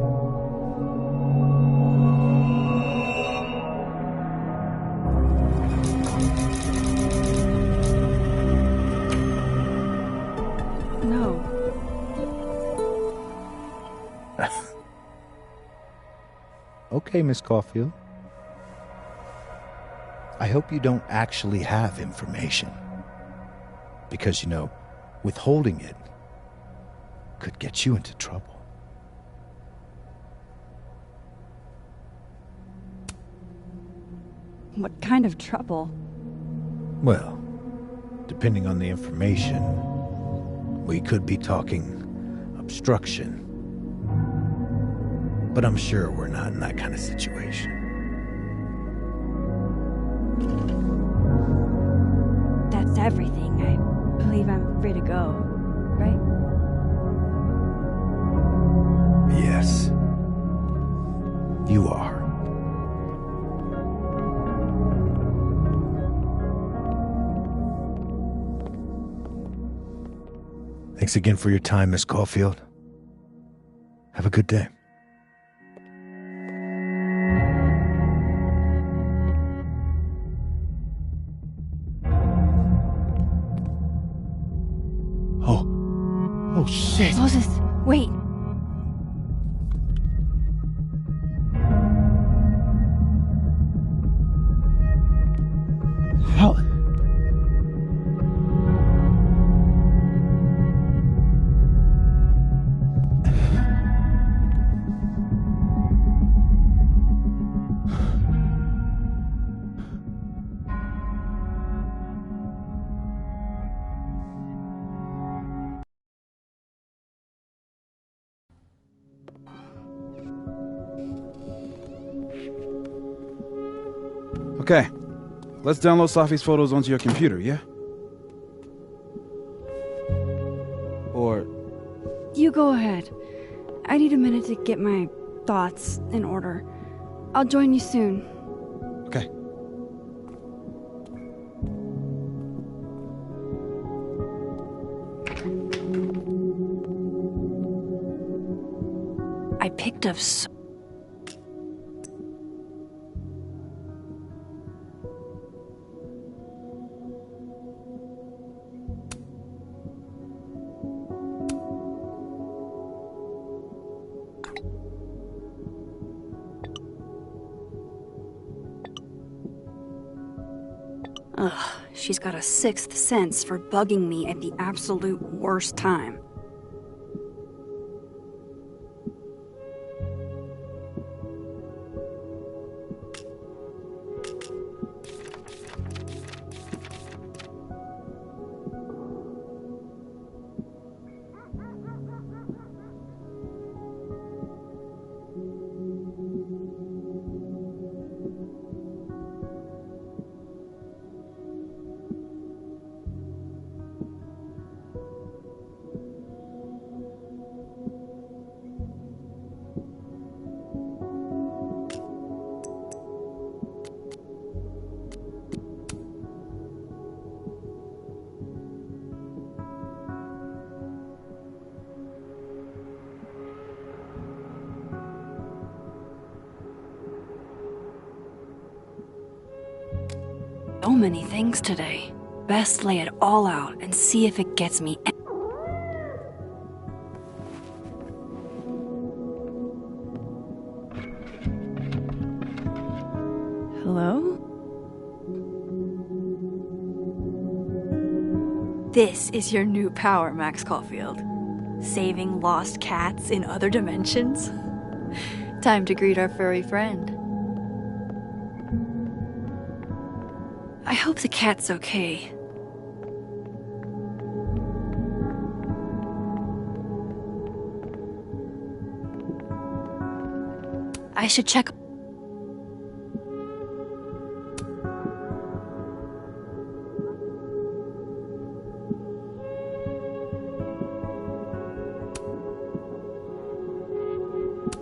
No. Okay, Miss Caulfield. I hope you don't actually have information. Because, withholding it could get you into trouble. What kind of trouble? Well, depending on the information, we could be talking obstruction. But I'm sure we're not in that kind of situation. That's everything. I believe I'm free to go, right? Yes. You are. Thanks again for your time, Miss Caulfield. Have a good day. Oh shit. Moses, wait. How? Okay, let's download Safi's photos onto your computer, yeah? Or... You go ahead. I need a minute to get my thoughts in order. I'll join you soon. Okay. I picked up so... Ugh, she's got a sixth sense for bugging me at the absolute worst time. So many things today. Best lay it all out and see if it gets me. Hello? This is your new power, Max Caulfield. Saving lost cats in other dimensions? Time to greet our furry friend. I hope the cat's okay. I should check.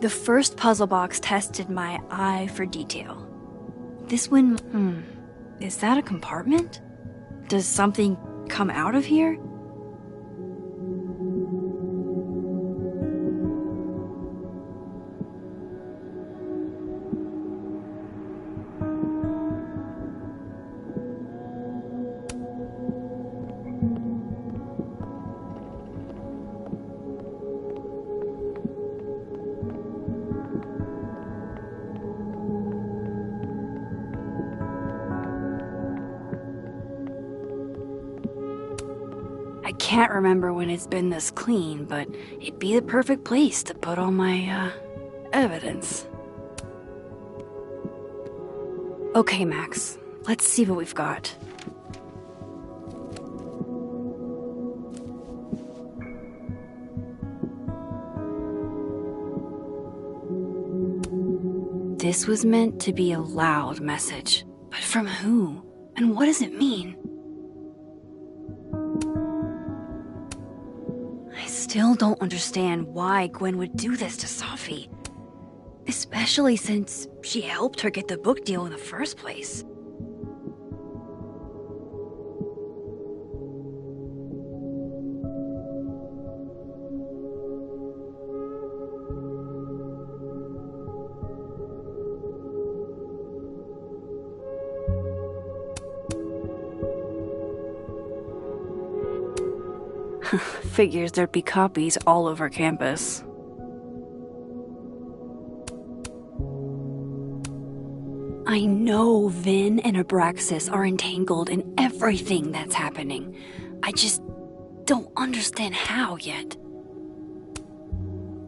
The first puzzle box tested my eye for detail. This one, is that a compartment? Does something come out of here? I can't remember when it's been this clean, but it'd be the perfect place to put all my, evidence. Okay, Max. Let's see what we've got. This was meant to be a loud message. But from who? And what does it mean? I still don't understand why Gwen would do this to Safi. Especially since she helped her get the book deal in the first place. Figures there'd be copies all over campus. I know Vin and Abraxas are entangled in everything that's happening. I just don't understand how yet.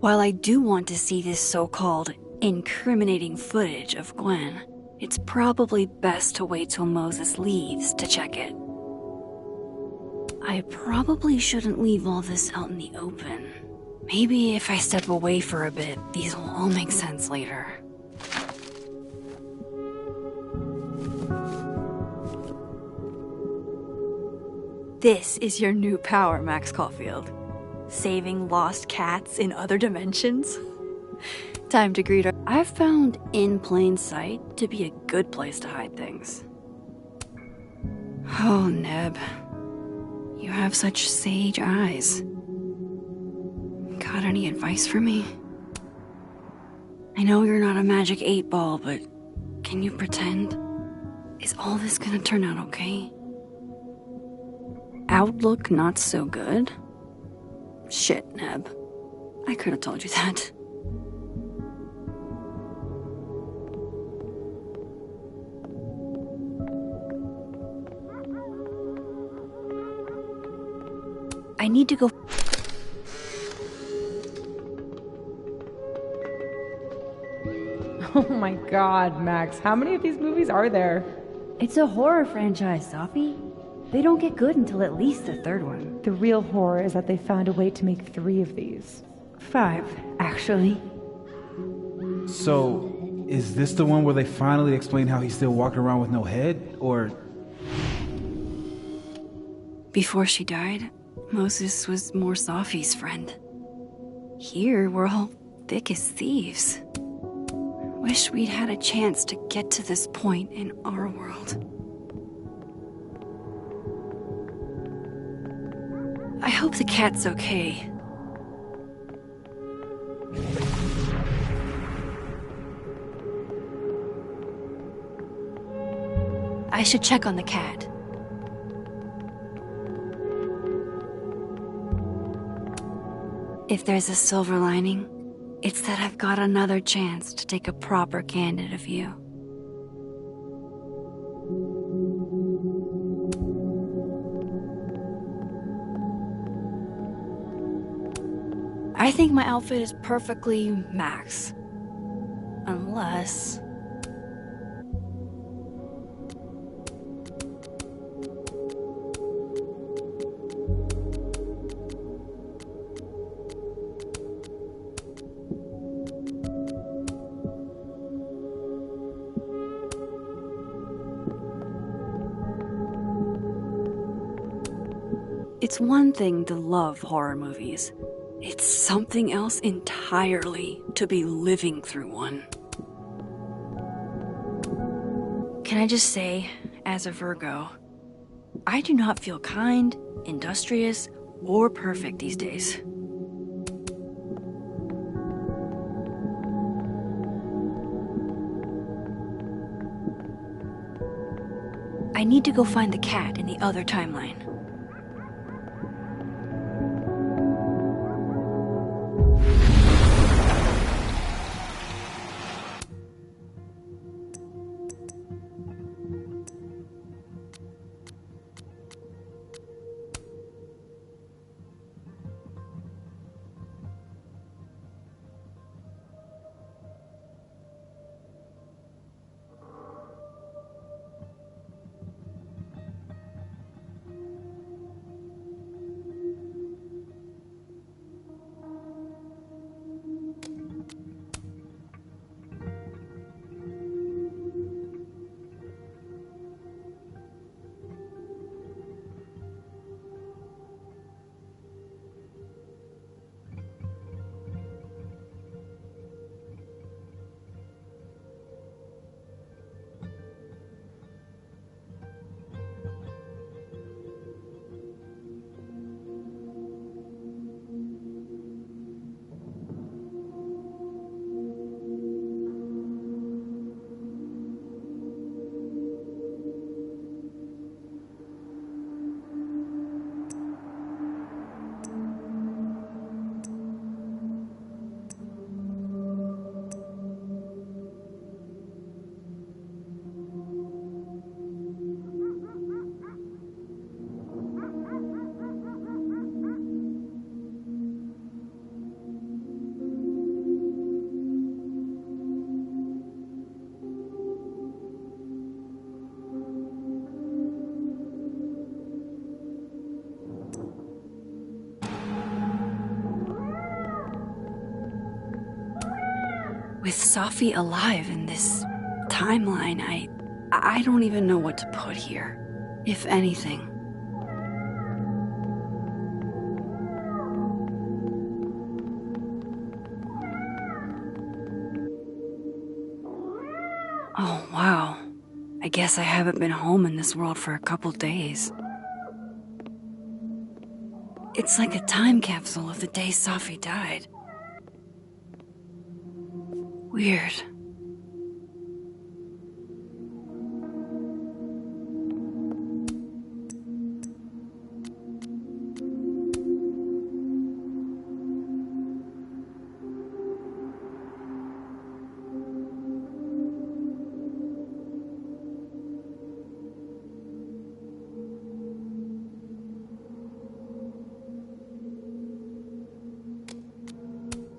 While I do want to see this so-called incriminating footage of Gwen, it's probably best to wait till Moses leaves to check it. I probably shouldn't leave all this out in the open. Maybe if I step away for a bit, these will all make sense later. This is your new power, Max Caulfield. Saving lost cats in other dimensions? Time to greet her. I've found in plain sight to be a good place to hide things. Oh, Neb. You have such sage eyes. Got any advice for me? I know you're not a magic 8-ball, but can you pretend? Is all this gonna turn out okay? Outlook not so good? Shit, Neb. I could have told you that. I need to go. Oh my god, Max, how many of these movies are there? It's a horror franchise, Sophie. They don't get good until at least the third one. The real horror is that they found a way to make 3 of these. 5, actually. So, is this the one where they finally explain how he's still walking around with no head? Or... Before she died, Moses was more Sophie's friend. Here, we're all thick as thieves. Wish we'd had a chance to get to this point in our world. I hope the cat's okay. I should check on the cat. If there's a silver lining, it's that I've got another chance to take a proper candid view. I think my outfit is perfectly Max. Unless... It's one thing to love horror movies. It's something else entirely to be living through one. Can I just say, as a Virgo, I do not feel kind, industrious, or perfect these days. I need to go find the cat in the other timeline. With Safi alive in this timeline, I don't even know what to put here, if anything. Oh, wow. I guess I haven't been home in this world for a couple days. It's like a time capsule of the day Safi died. Weird.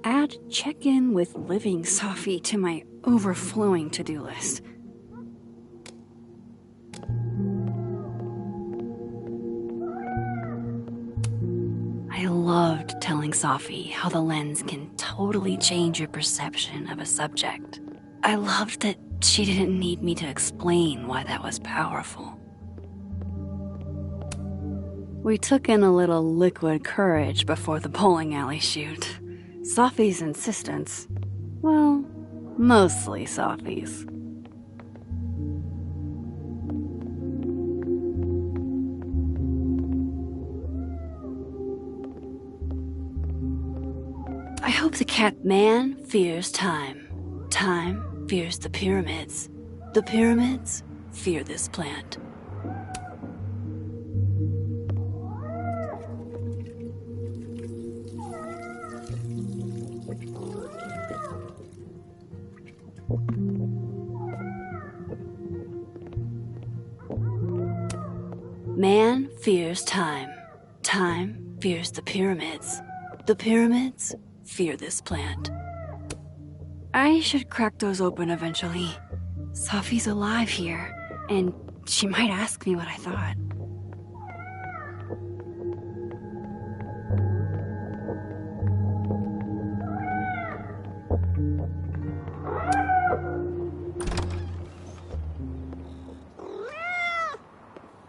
Add check-in with living Safi to my overflowing to-do list. I loved telling Safi how the lens can totally change your perception of a subject. I loved that she didn't need me to explain why that was powerful. We took in a little liquid courage before the bowling alley shoot. Safi's insistence. Well, mostly Safi's. I hope the cat man fears time. Time fears the pyramids. The pyramids fear this plant. Man fears time. Time fears the pyramids. The pyramids fear this plant. I should crack those open eventually. Safi's alive here, and she might ask me what I thought.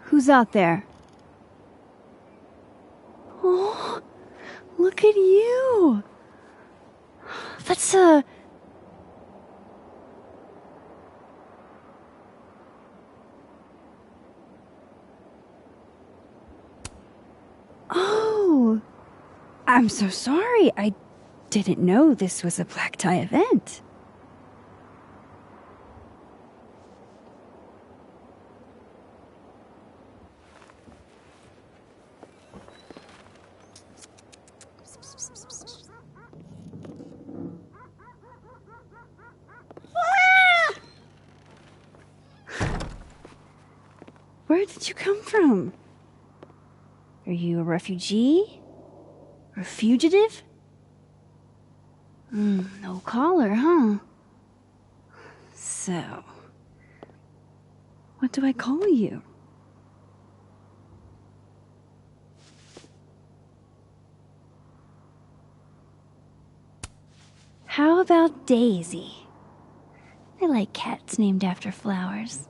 Who's out there? Oh, look at you. That's Oh, I'm so sorry. I didn't know this was a black tie event. Where did you come from? Are you a refugee? Or a fugitive? No collar, huh? So, what do I call you? How about Daisy? I like cats named after flowers.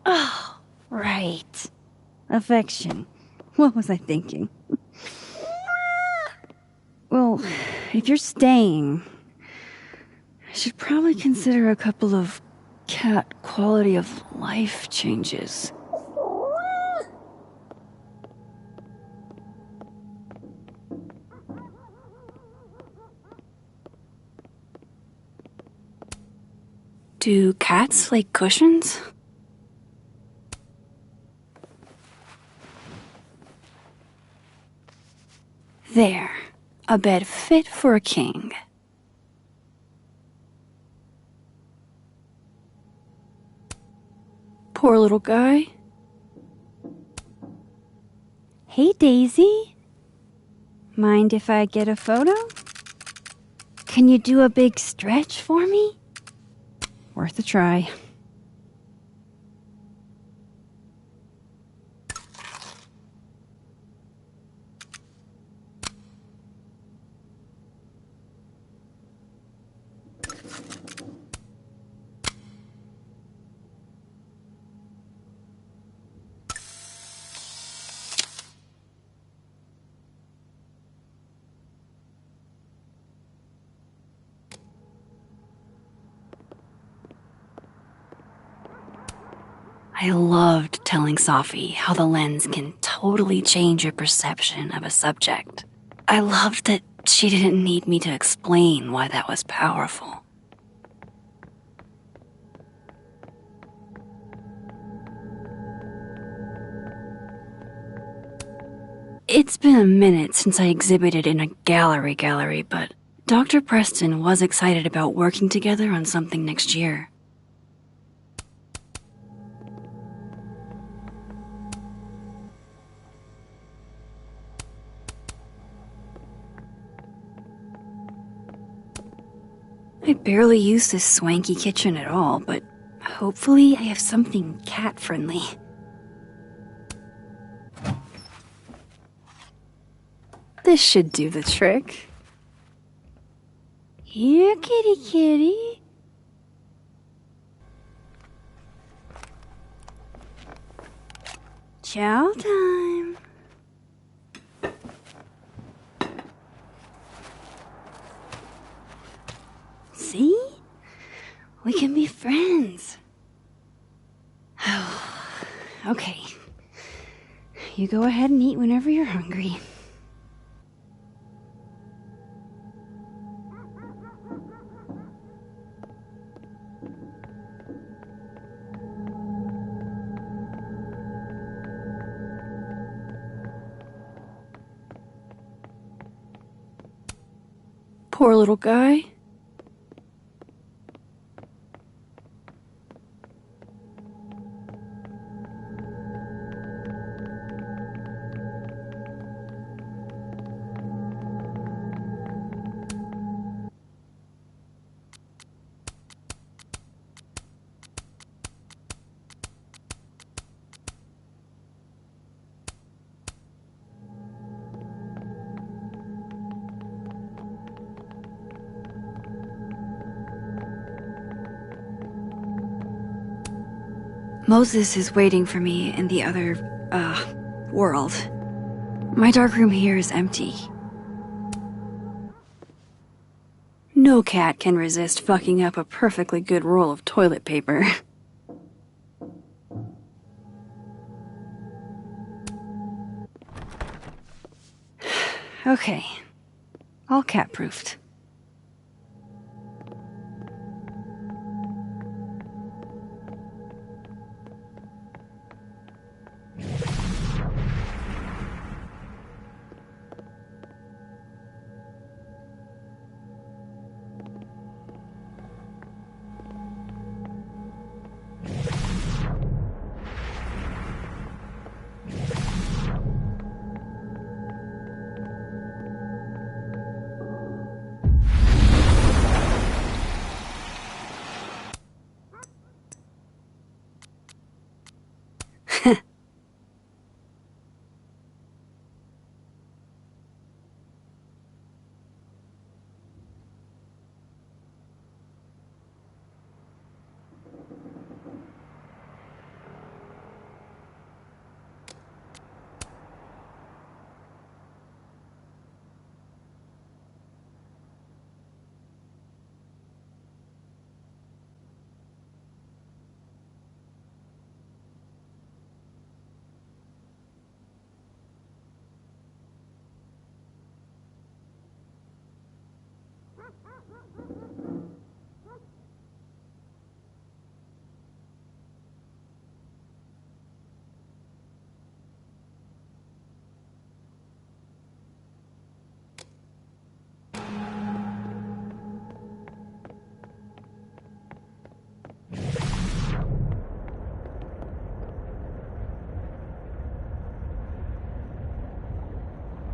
Oh, right. Affection. What was I thinking? Well, if you're staying, I should probably consider a couple of cat quality of life changes. Do cats like cushions? There, a bed fit for a king. Poor little guy. Hey, Daisy. Mind if I get a photo? Can you do a big stretch for me? Worth a try. I loved telling Sophie how the lens can totally change your perception of a subject. I loved that she didn't need me to explain why that was powerful. It's been a minute since I exhibited in a gallery, but Dr. Preston was excited about working together on something next year. I barely use this swanky kitchen at all, but hopefully I have something cat-friendly. This should do the trick. Here, kitty kitty. Chow time. See? We can be friends. Okay. You go ahead and eat whenever you're hungry. Poor little guy. Moses is waiting for me in the other, world. My darkroom here is empty. No cat can resist fucking up a perfectly good roll of toilet paper. Okay. All cat-proofed.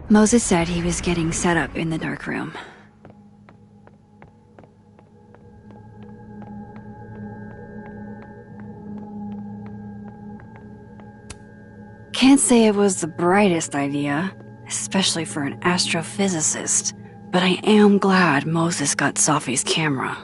Moses said he was getting set up in the dark room. Can't say it was the brightest idea, especially for an astrophysicist, but I am glad Moses got Sophie's camera.